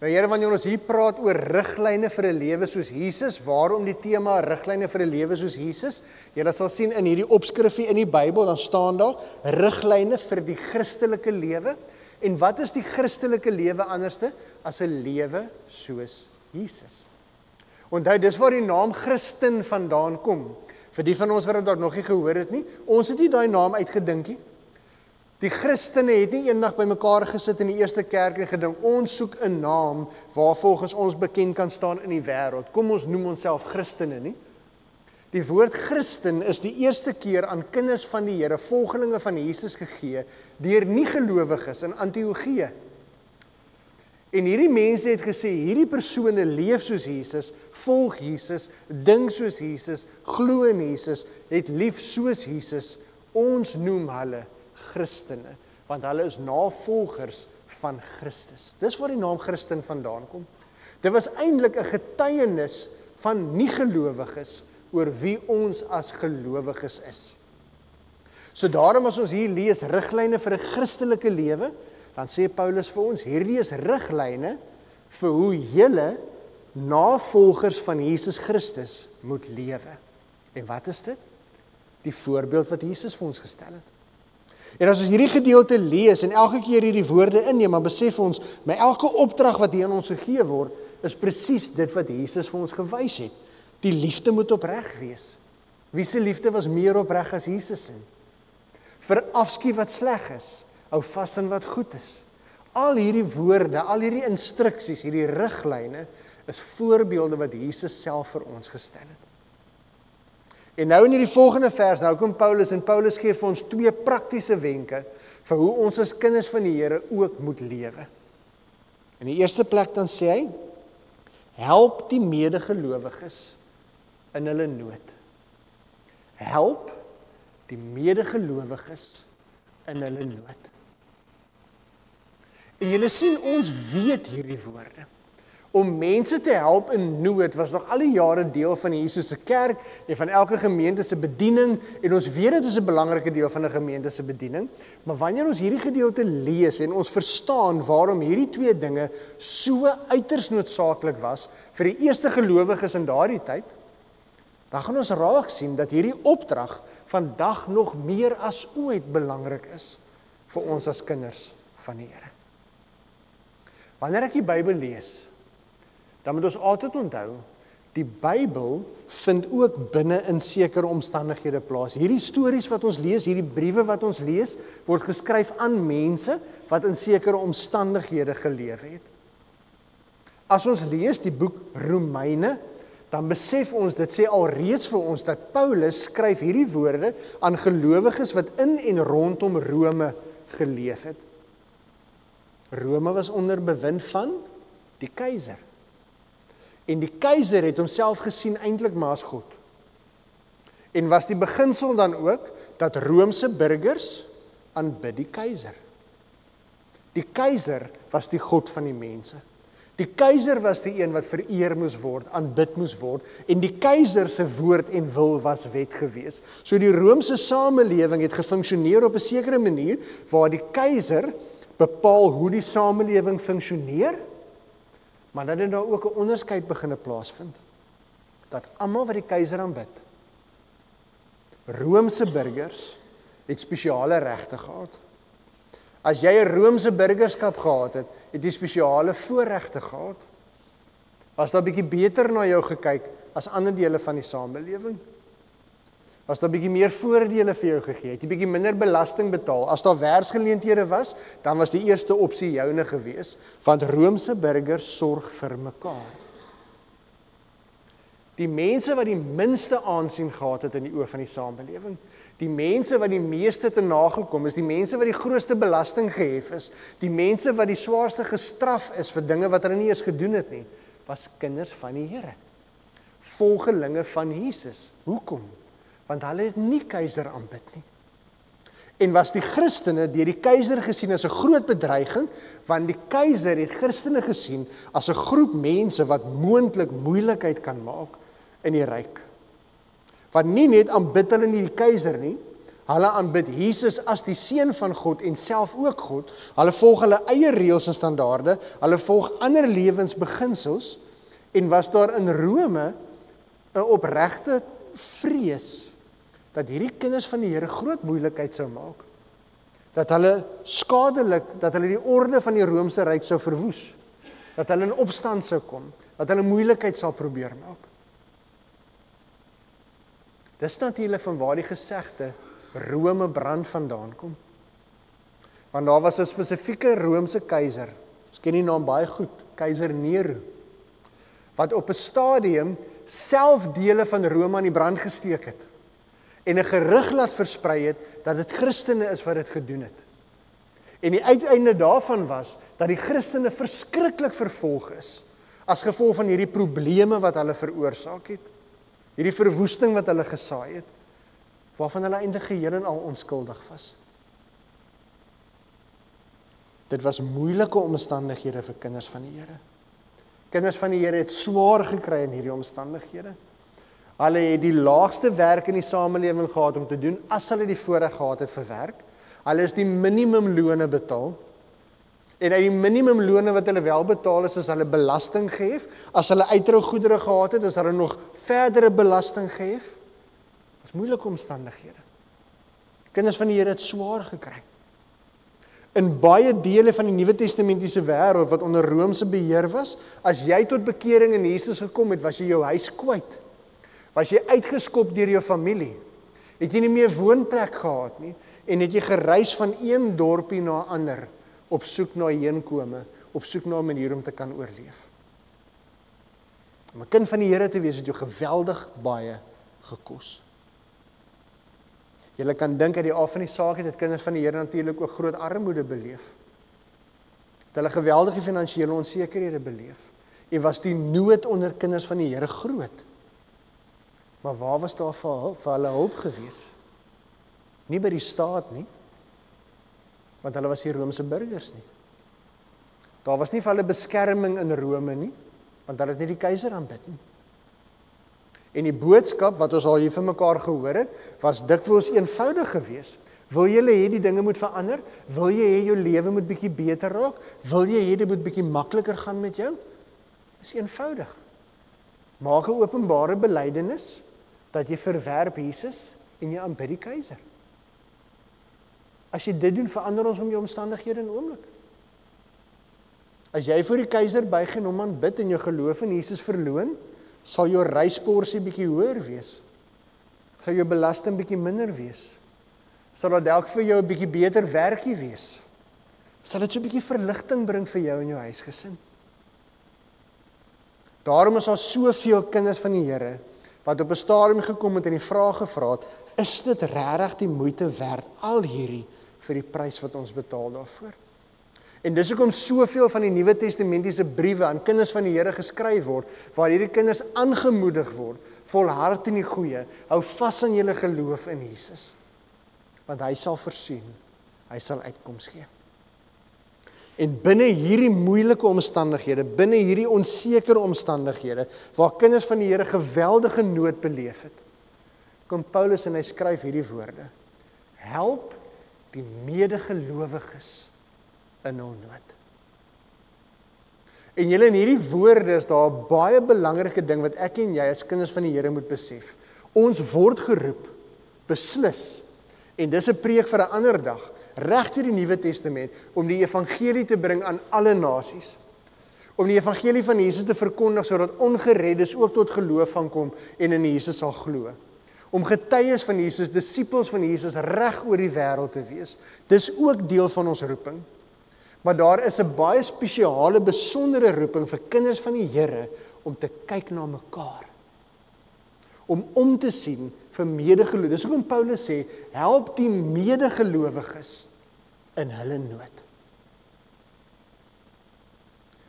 Nou Here, wanneer ons hier praat oor riglyne vir 'n lewe soos Jesus, waarom die tema riglyne vir 'n lewe soos Jesus? Julle sal sien in hierdie opskrifie in die Bybel, dan staan daar riglyne vir die Christelike lewe. En wat is die Christelike lewe anderste as 'n lewe soos Jesus? Onthou, dis waar die naam Christen vandaan kom. Vir die van ons wat dit dalk nog nie gehoor het nie, ons het nie daai naam uitgedink nie. Die Christene het nie eendag by mekaar gesit in die eerste kerk en gedink, ons soek 'n naam waar volgens ons bekend kan staan in die wêreld. Kom ons noem onsself Christene nie. Die woord Christen is die eerste keer aan kinders van die Here, volgelinge van Jesus gegee, deur nie-gelowiges in Antiochië. En hierdie mense het gesê, hierdie persone leef soos Jesus, volg Jesus, dink soos Jesus, glo in Jesus, het lief soos Jesus. Ons noem hulle Christene, want hulle is navolgers van Christus. Dis waar die naam Christen vandaan kom. Dit was eintlik 'n getuienis van nie-gelowiges oor wie ons as gelowiges is. So daarom as ons hier lees riglyne vir 'n Christelike lewe, dan sê Paulus vir ons, hierdie is riglyne vir hoe julle navolgers van Jesus Christus moet lewe. En wat is dit? Die voorbeeld wat Jesus vir ons gestel het. En as ons hierdie gedeelte lees en elke keer hierdie woorde inneem, dan besef ons, met elke opdrag wat hier aan ons gegee word, is presies dit wat Jesus vir ons gewys het. Die liefde moet opreg wees. Wie se liefde was meer opreg as Jesus se? Verafskuw wat sleg is, hou vas aan wat goed is. Al hierdie woorde, al hierdie instruksies, hierdie riglyne, is voorbeelde wat Jesus self vir ons gestel het. En nou in hierdie volgende vers, nou kom Paulus, en Paulus gee vir ons 2 praktiese wenke vir hoe ons as kinders van die Here ook moet lewe. In die eerste plek dan sê hy, help die medegelowiges in hulle nood. Help die medegelowiges in hulle nood. En julle sien, ons weet hierdie woorde. Om mense te help in nood was nog al die jare deel van Jesus se kerk en van elke gemeente se bediening, en ons weet dit is 'n belangrike deel van 'n gemeente se bediening, maar wanneer ons hierdie gedeelte lees en ons verstaan waarom hierdie 2 dinge so uiters noodsaaklik was vir die eerste gelowiges in daardie tyd, dan gaan ons raak sien dat hierdie opdrag vandag nog meer as ooit belangrik is vir ons as kinders van die Here. Wanneer ek die Bybel lees, dan moet ons altyd onthou, die Bybel vind ook binne in sekere omstandighede plaas. Hierdie stories wat ons lees, hierdie briewe wat ons lees, word geskryf aan mense wat in sekere omstandighede geleef het. As ons lees die boek Romeine, dan besef ons, dit sê alreeds vir ons, dat Paulus skryf hierdie woorde aan gelowiges wat in en rondom Rome geleef het. Rome was onder bewind van die keiser. En die keiser het homself gesien eintlik maar as God. En was die beginsel dan ook dat Romeinse burgers aanbid die keiser. Die keiser was die God van die mense. Die keiser was die een wat vereer moes word, aanbid moes word, en die keiser se woord en wil was wet gewees. So die Romeinse samelewing het gefunksioneer op 'n sekere manier, waar die keiser bepaal hoe die samelewing funksioneer, maar dan het daar ook 'n onderskeid begine plaasvind, dat almal wat die keiser aanbid, Romeinse burgers, het spesiale regte gehad. As jy 'n Romeinse burgerskap gehad het, het jy spesiale voorregte gehad. Was daar bietjie beter na jou gekyk as ander dele van die samelewing? Was daar bietjie meer voordele vir jou gegee? Het jy bietjie minder belasting betaal? As daar werksgeleenthede was, dan was die eerste opsie joune gewees, want Romeinse burgers sorg vir mekaar. Die mense wat die minste aansien gehad het in die oë van die samelewing, die mense wat die meeste te nagekom is, die mense wat die grootste belasting gehef is, die mense wat die swaarste gestraf is vir dinge wat hulle nie eens gedoen het nie, was kinders van die Here. Volgelinge van Jesus. Hoekom? Want hulle het nie keiser aanbid nie. En was die Christene deur die keiser gesien as 'n groot bedreiging, want die keiser het Christene gesien as 'n groep mense wat moontlik moeilikheid kan maak in die ryk. Want nie net aanbid hulle nie die keiser nie, hulle aanbid Jesus as die seun van God en self ook God. Hulle volg hulle eie reëls en standaarde, hulle volg ander lewensbeginsels, en was daar in Rome 'n opregte vrees dat hierdie kinders van die Here groot moeilikheid sou maak. Dat hulle skadelik, dat hulle die orde van die Romeinse ryk sou verwoes. Dat hulle in opstand sou kom, dat hulle moeilikheid sal probeer maak. Dis natuurlik van waar die gesegde Rome brand vandaan kom. Want daar was 'n spesifieke Romeinse keiser, ons ken die naam baie goed, keiser Nero, wat op 'n stadium self dele van Rome aan die brand gesteek het, en 'n gerug laat versprei het, dat dit Christene is wat dit gedoen het. En die uiteinde daarvan was, dat die Christene verskriklik vervolg is, as gevolg van hierdie probleme wat hulle veroorsaak het, hierdie verwoesting wat hulle gesaai het, waarvan hulle eintlik geheel en al onskuldig was. Dit was moeilike omstandighede vir kinders van die Here. Kinders van die Here het swaar gekry in hierdie omstandighede. Hulle het die laagste werk in die samelewing gehad om te doen, as hulle die voorreg gehad het vir werk. Hulle is die minimumlone betaal. En uit die minimumlone wat hulle wel betaal is hulle belasting gehef. As hulle uitrougoedere gehad het, is hulle nog verdere belasting gehef. Dit is moeilike omstandighede. Kinders van die Here het swaar gekry. In baie dele van die Nuwe Testamentiese wêreld wat onder Romeinse beheer was, as jy tot bekering in Jesus gekom het, was jy jou huis kwyt. Was jy uitgeskop deur jou familie? Het jy nie meer woonplek gehad nie? En het jy gereis van een dorpie na 'n ander, op soek na heenkome, op soek na 'n manier om te kan oorleef. Om 'n kind van die Here te wees, het jou geweldig baie gekos. Julle kan dink uit die aard van die saak het kinders van die Here natuurlik ook groot armoede beleef. Het hulle geweldige finansiële onsekerhede beleef. En was die nood onder kinders van die Here groot. Maar waar was daar vir hulle hulp gewees? Nie by die staat nie, want hulle was nie Romeinse burgers nie. Daar was nie vir hulle beskerming in Rome nie, want hulle het nie die keiser aanbid nie. En die boodskap wat ons al hier vir mekaar gehoor het, was dikwels eenvoudig geweest. Wil jy hê die dinge moet verander? Wil jy hê jou lewe moet bietjie beter raak? Wil jy hê dit moet bietjie makliker gaan met jou? Dis eenvoudig. Maak 'n openbare belydenis dat jy verwerp Jesus en jy aanbid die keiser. As jy dit doen, verander ons om jou omstandighede in 'n oomblik. As jy voor die keiser buig en hom aanbid en jou geloof in Jesus verloon, sal jou reisporsie bietjie hoër wees. Sal jou belasting bietjie minder wees. Sal dit dalk vir jou 'n bietjie beter werkie wees. Sal dit so 'n bietjie verligting bring vir jou en jou huisgesin. Daarom is daar soveel kinders van die Here wat op 'n stadium gekom het en die vraag gevra het, is dit regtig die moeite werd, al hierdie, vir die prys wat ons betaal daarvoor? En dis hoekom soveel van die Nuwe Testamentiese briewe aan kinders van die Here geskryf word, waar hierdie kinders aangemoedig word, volhard in die goeie, hou vas aan julle geloof in Jesus, want hy sal voorsien, hy sal uitkoms gee. En binne hierdie moeilike omstandighede, binne hierdie onsekere omstandighede, waar kinders van die Here geweldige nood beleef het, kom Paulus en hy skryf hierdie woorde: help die medegelowiges in hul nood. En julle, in hierdie woorde is daar 'n baie belangrike ding wat ek en jy as kinders van die Here moet besef. Ons word geroep, beslis, en dis 'n preek vir 'n ander dag, reg deur die Nuwe Testament, om die evangelie te bring aan alle nasies. Om die evangelie van Jesus te verkondig, sodat ongereddes ook tot geloof gaan kom en in Jesus sal glo. Om getuies van Jesus, disippels van Jesus, reg oor die wêreld te wees. Dis ook deel van ons roeping. Maar daar is 'n baie spesiale, besondere roeping vir kinders van die Here, om te kyk na mekaar. Om te sien vir medegelowiges. Dis hoekom Paulus sê, help die medegelowiges in hulle nood.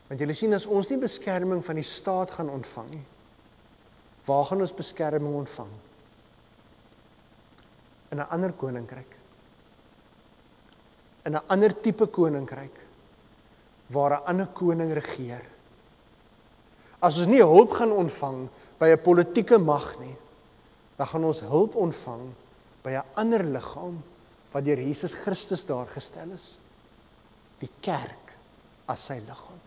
Want julle sien, as ons nie beskerming van die staat gaan ontvang nie, waar gaan ons beskerming ontvang? In 'n ander koninkryk. In 'n ander tipe koninkryk, waar 'n ander koning regeer. As ons nie hulp gaan ontvang by 'n politieke mag nie, dan gaan ons hulp ontvang by 'n ander liggaam wat deur Jesus Christus daar gestel is. Die kerk as sy liggaam.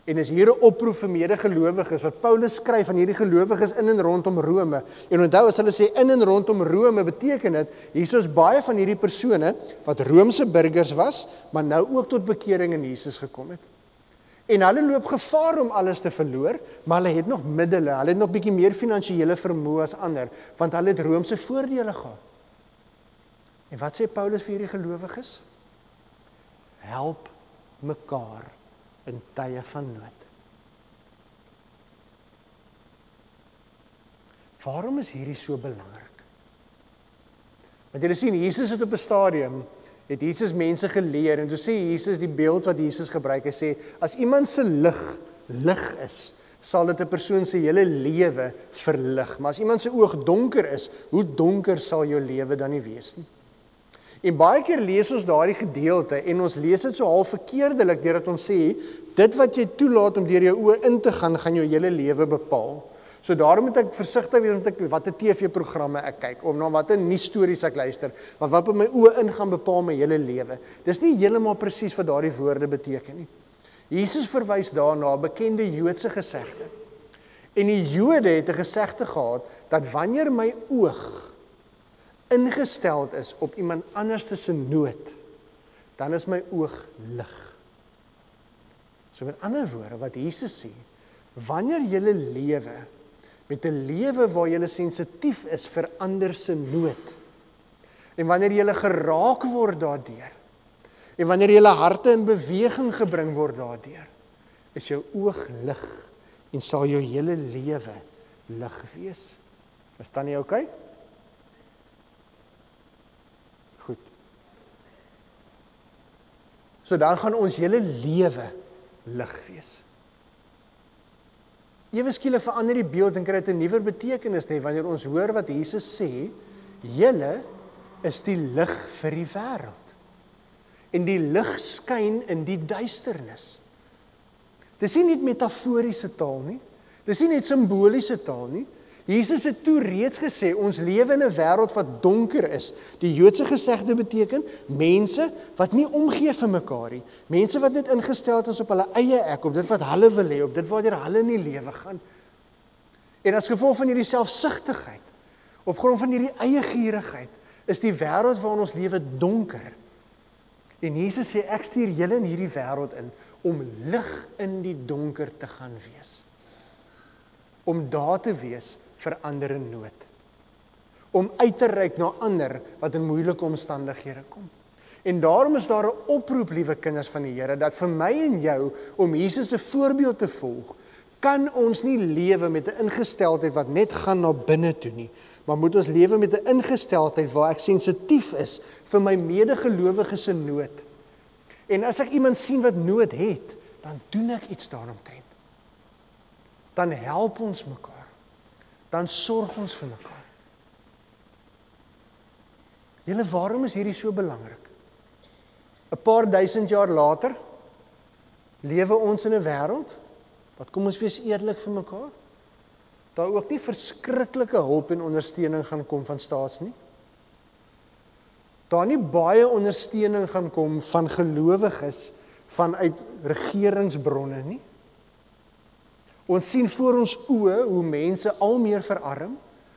En is hier 'n oproep vir medegelowiges, wat Paulus skryf aan hierdie gelowiges in en rondom Rome. En onthou, as hulle sê in en rondom Rome, beteken dit, hier is baie van hierdie persone, wat Romeinse burgers was, maar nou ook tot bekering in Jesus gekom het. En hulle loop gevaar om alles te verloor, maar hulle het nog middele, hulle het nog bietjie meer finansiële vermoë as ander, want hulle het Romeinse voordele gehad. En wat sê Paulus vir hierdie gelowiges? Help mekaar in tye van nood. Waarom is hierdie so belangrik? Want julle sien, Jesus het op 'n stadium, het Jesus mense geleer, en toe sê Jesus, die beeld wat Jesus gebruik, hy sê, as iemand se lig is, sal dit 'n persoon se hele lewe verlig. Maar as iemand se oog donker is, hoe donker sal jou lewe dan nie wees nie? En baie keer lees ons daardie gedeelte, en ons lees dit so half verkeerdelik, deurdat ons sê, dit wat jy toelaat om deur jou oë in te gaan, gaan jou hele lewe bepaal. So daarom moet ek versigtig wees met watter TV-programme ek kyk, of na watter nuusstories ek luister, want wat by my oë ingaan bepaal my hele lewe. Dis nie heeltemal presies wat daardie woorde beteken nie. Jesus verwys daarna 'n bekende Joodse gesegde. En die Jode het 'n gesegde gehad, dat wanneer my oog ingesteld is op iemand anders se nood, dan is my oog lig. So met ander woorde, wat Jesus sê, wanneer julle lewe met 'n lewe waar julle sensitief is vir ander se nood, en wanneer julle geraak word daardeur, en wanneer julle harte in beweging gebring word daardeur, is jou oog lig, en sal jou hele lewe lig wees. Is dan nie oukei? Goed. So dan gaan ons hele lewe lig wees. Ewe skielik verander die beeld en kry dit 'n nuwer betekenis, wanneer ons hoor wat Jesus sê, julle is die lig vir die wêreld. En die lig skyn in die duisternis. Dis nie net metaforiese taal nie, dis nie net simboliese taal nie. Jesus het toe reeds gesê, ons lewe in 'n wêreld wat donker is. Die Joodse gesegde beteken, mense wat nie omgee vir mekaar nie, mense wat net ingestel is op hulle eie ek, op dit wat hulle wil hê, op dit waardeur hulle in die lewe gaan. En as gevolg van hierdie selfsugtigheid, op grond van hierdie eie gierigheid, is die wêreld waarin ons lewe donker. En Jesus sê, ek stuur julle in hierdie wêreld in, om lig in die donker te gaan wees. Om daar te wees vir ander in nood. Om uit te reik na ander wat in moeilike omstandighede kom. En daarom is daar 'n oproep, liewe kinders van die Here, dat vir my en jou, om Jesus se voorbeeld te volg, kan ons nie lewe met 'n ingesteldheid wat net gaan na binne toe nie, maar moet ons lewe met 'n ingesteldheid waar ek sensitief is vir my medegelowiges se nood. En as ek iemand sien wat nood het, dan doen ek iets daaromtrent. Dan help ons mekaar. Dan sorg ons vir mekaar. Julle, waarom is hierdie so belangrik? 'n paar duisend jaar later, lewe ons in 'n wêreld, wat kom ons wees eerlik vir mekaar, daar ook nie verskriklike hulp en ondersteuning gaan kom van staats nie. Daar nie baie ondersteuning gaan kom van gelowiges vanuit regeringsbronne nie. Ons sien voor ons oë hoe mense al meer verarm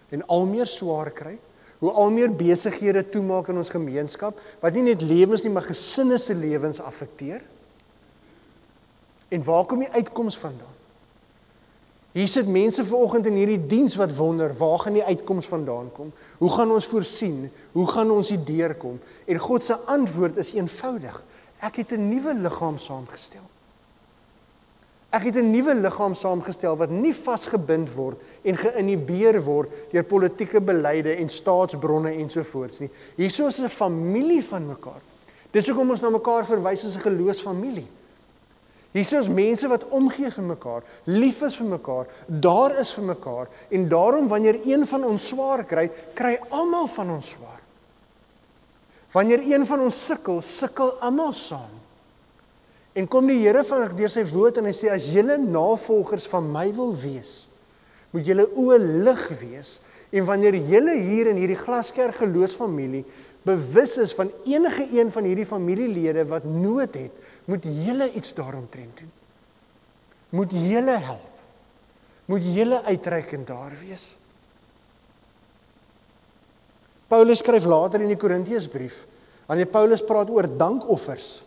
en al meer swaar kry, hoe al meer besighede toemaak in ons gemeenskap, wat nie net lewens nie, maar gesinne se lewens affekteer. En waar kom die uitkoms vandaan? Hier sit mense vanoggend in hierdie diens wat wonder, waar gaan die uitkoms vandaan kom? Hoe gaan ons voorsien? Hoe gaan ons hier deurkom? En God se antwoord is eenvoudig. Ek het 'n nuwe liggaam saamgestel. Ek het 'n nuwe liggaam saamgestel wat nie vasgebind word en geïnhibeer word deur politieke beleide en staatsbronne ensovoorts nie. Hierso is 'n familie van mekaar. Dis hoekom ons na mekaar verwys as 'n geloofsfamilie. Hierso is mense wat omgee vir mekaar, lief is vir mekaar, daar is vir mekaar, en daarom wanneer een van ons swaar kry, kry almal van ons swaar. Wanneer een van ons sukkel, sukkel almal saam. En kom die Here van deur sy woord en hy sê, as julle navolgers van my wil wees, moet julle oë lig wees, en wanneer julle hier in hierdie Glaskerk geloofsfamilie bewus is van enige een van hierdie familielede wat nood het, moet julle iets daaromtrent doen. Moet julle help. Moet julle uitreikend daar wees. Paulus skryf later in die Korintiësbrief, wanneer Paulus praat oor dankoffers,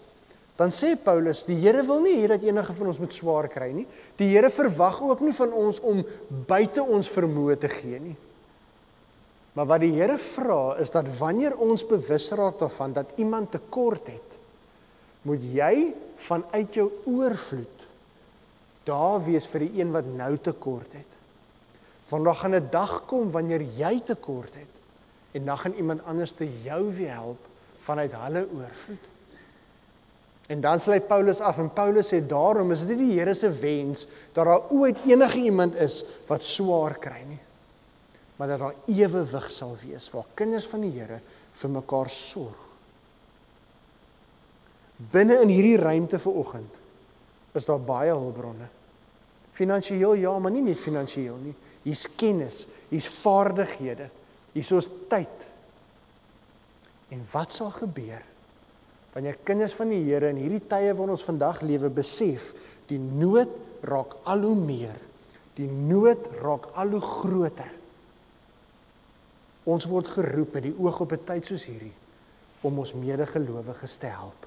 dan sê Paulus, die Here wil nie hê dat enige van ons moet swaar kry nie. Die Here verwag ook nie van ons om buite ons vermoë te gee nie. Maar wat die Here vra is dat wanneer ons bewus raak daarvan dat iemand tekort het, moet jy vanuit jou oorvloed daar wees vir die een wat nou tekort het. Want daar gaan 'n dag kom wanneer jy tekort het en dan gaan iemand anders te jou weer help vanuit hulle oorvloed. En dan sluit Paulus af en Paulus sê daarom is dit die Here se wens dat daar ooit enige iemand is wat swaar kry nie, maar dat daar ewewig sal wees waar kinders van die Here vir mekaar sorg. Binne in hierdie ruimte vanoggend is daar baie hulpbronne. Finansiëel ja, maar nie net finansiëel nie. Hier's kennis, hier's vaardighede, hier's tyd. En wat sal gebeur wanneer kinders van die Here in hierdie tye waarin ons vandag lewe besef, die nood raak al hoe meer, die nood raak al hoe groter. Ons word geroep met die oog op 'n tyd soos hierdie om ons medegelowiges te help.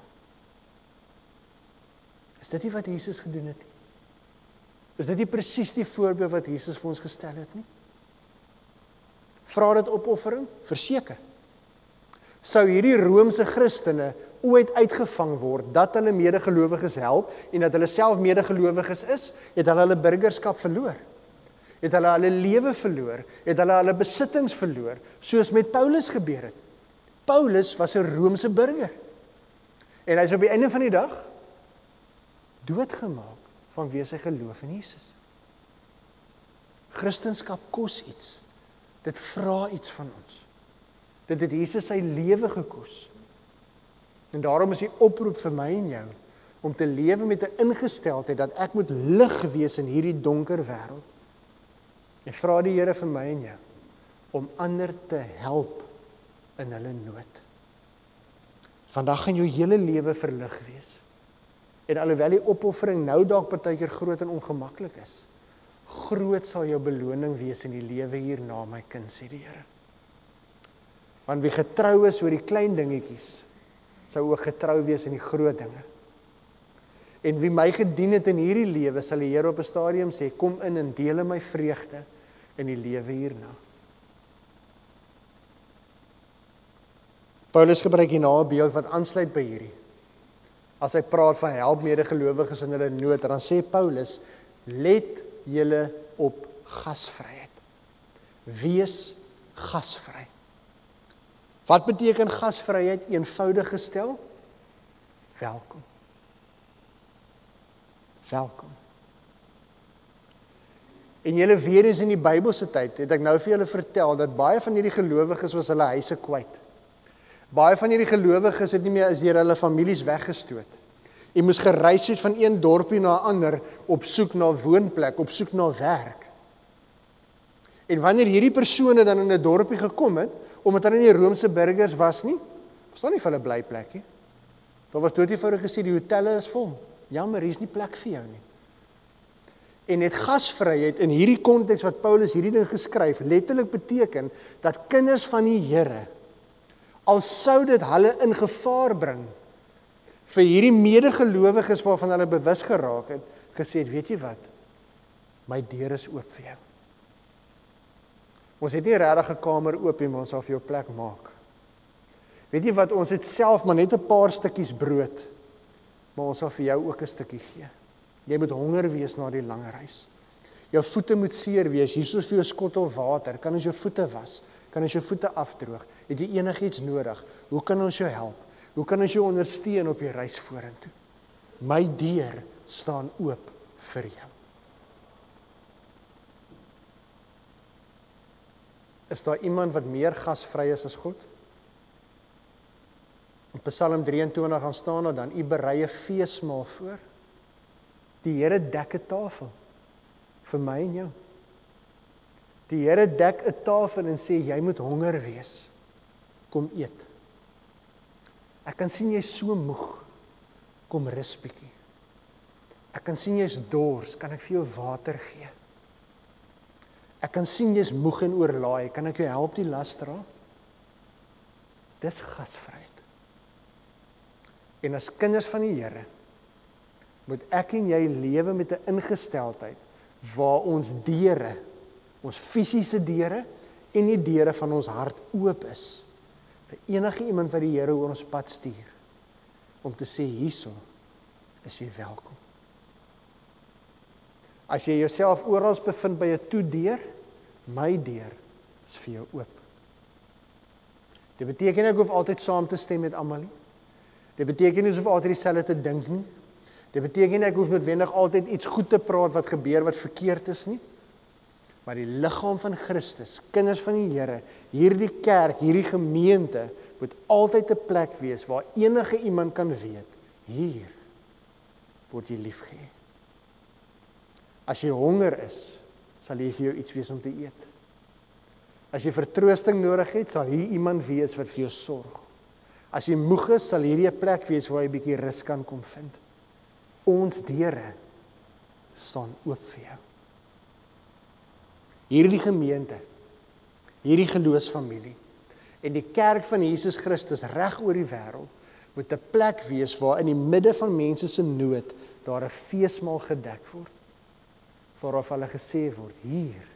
Is dit nie wat Jesus gedoen het nie? Is dit nie presies die voorbeeld wat Jesus vir ons gestel het nie? Vra dit opoffering? Verseker. Sou hierdie Romeinse Christene ooit uitgevang word dat hulle medegelowiges help en dat hulle self medegelowiges is, het hulle burgerskap verloor. Het hulle lewe verloor, het hulle besittings verloor, soos met Paulus gebeur het. Paulus was 'n Romeinse burger. En hy is op die einde van die dag doodgemaak vanweë sy geloof in Jesus. Christendom kos iets. Dit vra iets van ons. Dit het Jesus sy lewe gekos. En daarom is die oproep vir my en jou om te lewe met 'n ingesteldheid dat ek moet lig wees in hierdie donker wêreld. En vra die Here vir my en jou om ander te help in hulle nood. Vandag gaan jou hele lewe verlig wees. En alhoewel die opoffering nou dalk partykeer groot en ongemaklik is, groot sal jou beloning wees in die lewe hierna, my kind, sê die Here. Want wie getrou is oor die klein dingetjies, sou ook getrou wees in die groot dinge. En wie my gedien het in hierdie lewe, sal die Here op 'n stadium sê, kom in en deel my vreugde in die lewe hierna. Paulus gebruik hierna 'n beeld wat aansluit by hierdie. As hy praat van help medegelowiges in hulle nood, dan sê Paulus, let julle op gasvryheid. Wees gasvry. Wat beteken gasvryheid? Eenvoudig gestel? Welkom. Welkom. En julle weet eens in die Bybelse tyd, het ek nou vir julle vertel, dat baie van hierdie gelowiges was hulle huise kwyt. Baie van hierdie gelowiges het nie meer is deur hulle families weggestoot. Jy moes gereis het van een dorpie na 'n ander op soek na woonplek, op soek na werk. En wanneer hierdie persone dan in 'n dorpie gekom het, omdat hulle nie Romeinse burgers was nie, was daar nie vir hulle blyplek nie. Daar was dood eenvoudig gesê die hotelle is vol. Jammer, hier is nie plek vir jou nie. En het gasvryheid in hierdie konteks wat Paulus hierdie ding geskryf, letterlik beteken dat kinders van die Here, al sou dit hulle in gevaar bring, vir hierdie medegelowiges waarvan hulle bewus geraak het, gesê het, weet jy wat, my deur is oop vir jou. Ons het nie regtig 'n kamer oop nie, maar ons sal vir jou plek maak. Weet jy wat, ons het self maar net 'n paar stukkies brood, maar ons sal vir jou ook 'n stukkie gee. Jy moet honger wees na die lang reis. Jou voete moet seer wees, hier is vir jou 'n skottel water, kan ons jou voete was, kan ons jou voete afdroog, het jy enigiets nodig, hoe kan ons jou help, hoe kan ons jou ondersteun op die reis vorentoe? My deur staan oop vir jou. Is daar iemand wat meer gasvry is as God? In Psalm 23 gaan staan daar dan, u berei 'n feesmaal voor. Die Here dek 'n tafel vir my en jou. Die Here dek 'n tafel en sê, jy moet honger wees. Kom eet. Ek kan sien jy is so moeg. Kom rus bietjie. Ek kan sien jy is dors, kan ek vir jou water gee? Ek kan sien jy is moeg en oorlaai, kan ek jou help die las dra? Dis gasvryheid. En as kinders van die Here, moet ek en jy lewe met 'n ingesteldheid, waar ons deure, ons fisiese deure, en die deure van ons hart oop is, vir enige iemand wat die Here oor ons pad stuur, om te sê, hierso is jy welkom. As jy jouself oral bevind by 'n toedeur, my deur is vir jou oop. Dit beteken ek hoef altyd saam te stem met almal nie. Dit beteken nie, ek hoef altyd dieselfde te dink nie. Dit beteken nie, ek hoef noodwendig altyd iets goed te praat wat gebeur wat verkeerd is nie. Maar die liggaam van Christus, kinders van die Here, hierdie kerk, hierdie gemeente, moet altyd 'n plek wees waar enige iemand kan weet, hier word jy liefgehê. As jy honger is, sal hier vir jou iets wees om te eet. As jy vertroosting nodig het, sal hier iemand wees wat vir jou sorg. As jy moeg is, sal hierdie 'n plek wees waar jy 'n bietjie rus kan kom vind. Ons deure staan oop vir jou. Hierdie gemeente, hierdie geloofsfamilie en die kerk van Jesus Christus reg oor die wêreld moet 'n plek wees waar in die midde van mense se nood daar 'n feesmaal gedek word, waarop hulle gesê word, hier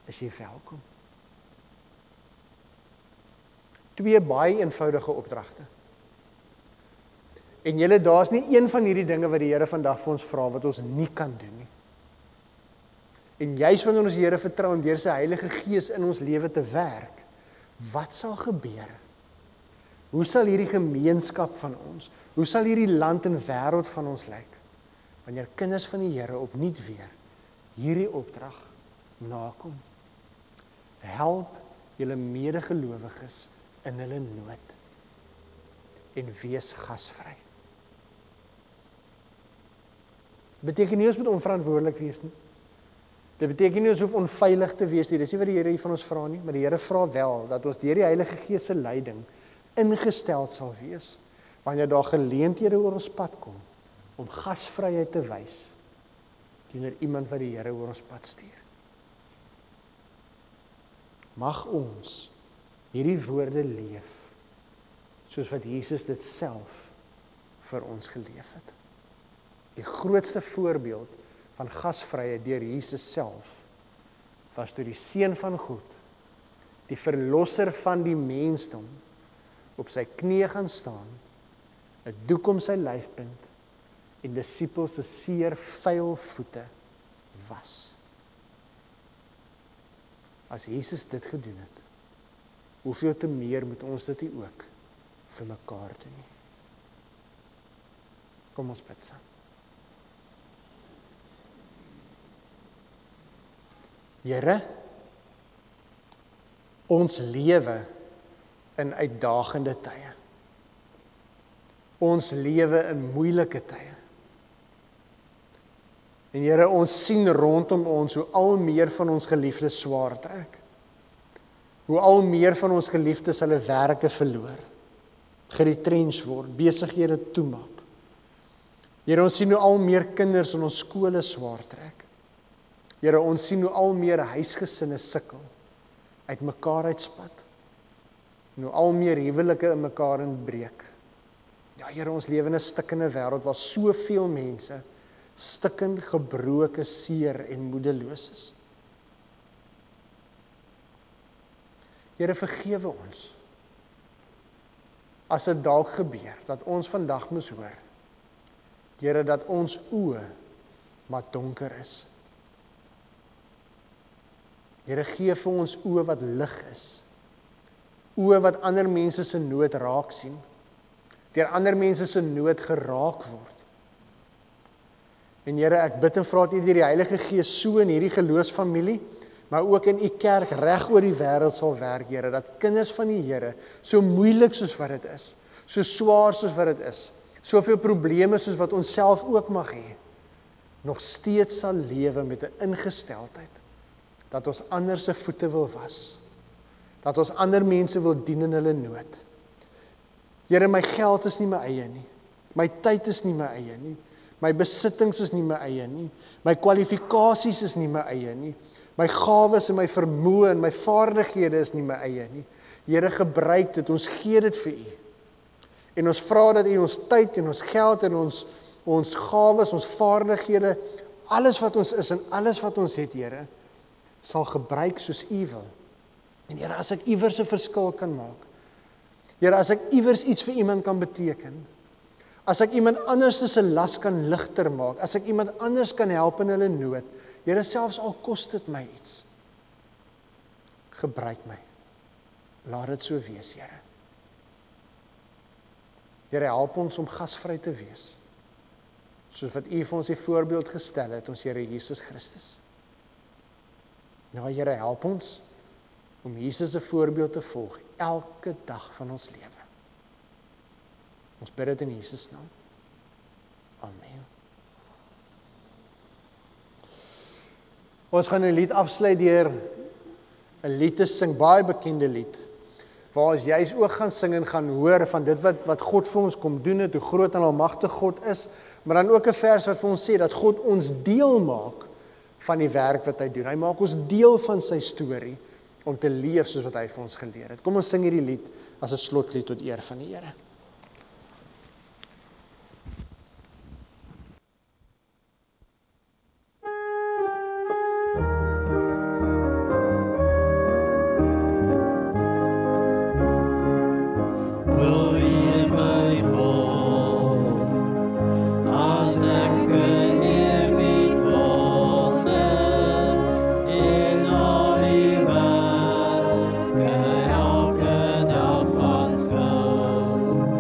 is jy welkom. 2 baie eenvoudige opdragte. En julle, daar's nie een van hierdie dinge wat die Here vandag vir ons vra wat ons nie kan doen nie. En juis wanneer ons die Here vertrou en deur sy Heilige Gees in ons lewe te werk, wat sal gebeur? Hoe sal hierdie gemeenskap van ons, hoe sal hierdie land en wêreld van ons lyk, wanneer kinders van die Here opnuut weer hierdie opdrag nakom? Help julle medegelowiges in hulle nood en wees gasvry. Beteken nie ons moet onverantwoordelik wees nie. Dit beteken nie ons hoef onveilig te wees nie. Dis nie wat die Here hier van ons vra nie, maar die Here vra wel dat ons deur die Heilige Gees se leiding ingestel sal wees wanneer daar geleenthede oor ons pad kom om gasvryheid te wys teenoor iemand wat die Here oor ons pad stuur. Mag ons hierdie woorde leef soos wat Jesus dit self vir ons geleef het. Die grootste voorbeeld van gasvryheid deur Jesus self was toe die Seun van God, die verlosser van die mensdom, op sy knieë gaan staan, 'n doek om sy lyfpunt en disippels se seer vuil voete was. As Jesus dit gedoen het, hoeveel te meer moet ons dit nie ook vir mekaar doen nie. Kom ons bid saam. Here, ons lewe in uitdagende tye. Ons lewe in moeilike tye. En Here, ons sien rondom ons hoe al meer van ons geliefdes swaar trek. Hoe al meer van ons geliefdes hulle werke verloor, geretrench word, besighede toemaak. Here, ons sien hoe al meer kinders in ons skole swaar trek. Here, ons sien hoe al meer huisgesinne sukkel, uit mekaar uitspat. En hoe al meer huwelike in mekaar inbreek. Ja, Here, ons lewe in 'n stikkende wêreld waar soveel mense stikkend, gebroke, seer en moedeloos is. Here, vergewe ons. As dit dalk gebeur, dat ons vandag moes hoor, Here, dat ons oë maar donker is. Here, gee vir ons oë wat lig is. Oë wat ander mense se nood raak sien. Deur ander mense se nood geraak word. En Here, ek bid en vra dat U deur die Heilige Gees so in hierdie geloofsfamilie, maar ook in U kerk reg oor die wêreld sal werk, Here, dat kinders van die Here, so moeilik soos wat dit is, so swaar soos wat dit is, soveel probleme soos wat ons self ook mag hê, nog steeds sal lewe met 'n ingesteldheid, dat ons ander se voete wil was, dat ons ander mense wil dien in hulle nood. Here, my geld is nie my eie nie, my tyd is nie my eie nie, my besittings is nie my eie nie, my kwalifikasies is nie my eie nie, my gawes en my vermoë en my vaardighede is nie my eie nie. Here, gebruik dit, ons gee dit vir U. En ons vra dat U ons tyd en ons geld en ons gawes, ons vaardighede, alles wat ons is en alles wat ons het, Here, sal gebruik soos U wil. En Here, as ek iewers 'n verskil kan maak, Here, as ek iewers iets vir iemand kan beteken, as ek iemand anders se las kan ligter maak, as ek iemand anders kan help in hulle nood, Here, selfs al kos dit my iets, gebruik my. Laat dit so wees, Here. Here, help ons om gasvry te wees, soos wat U vir ons die voorbeeld gestel het, ons Here Jesus Christus. Nou, Here, help ons om Jesus se voorbeeld te volg, elke dag van ons lewe. Ons bid dit in Jesus naam. Amen. Ons gaan 'n lied afsluit deur 'n lied te sing, baie bekende lied, waar ons juis ook gaan sing en gaan hoor van dit wat God vir ons kom doen het, hoe groot en almagtig God is, maar dan ook 'n vers wat vir ons sê dat God ons deel maak van die werk wat hy doen. Hy maak ons deel van sy storie om te leef soos wat hy vir ons geleer het. Kom ons sing hierdie lied as 'n slotlied tot eer van die Here. Elke dag van sou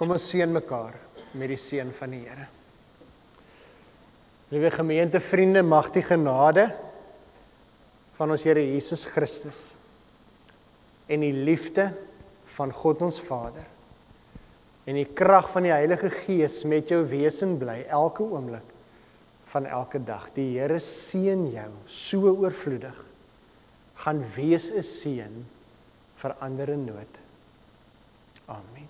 Kom ons seën mekaar met die seën van die Here. Liewe gemeente, vriende, mag die genade van ons Here Jesus Christus en die liefde van God ons Vader en die krag van die Heilige Gees met jou wesen bly elke oomblik van elke dag. Die Here seën jou so oorvloedig. Gaan wees 'n seën vir ander in nood. Amen.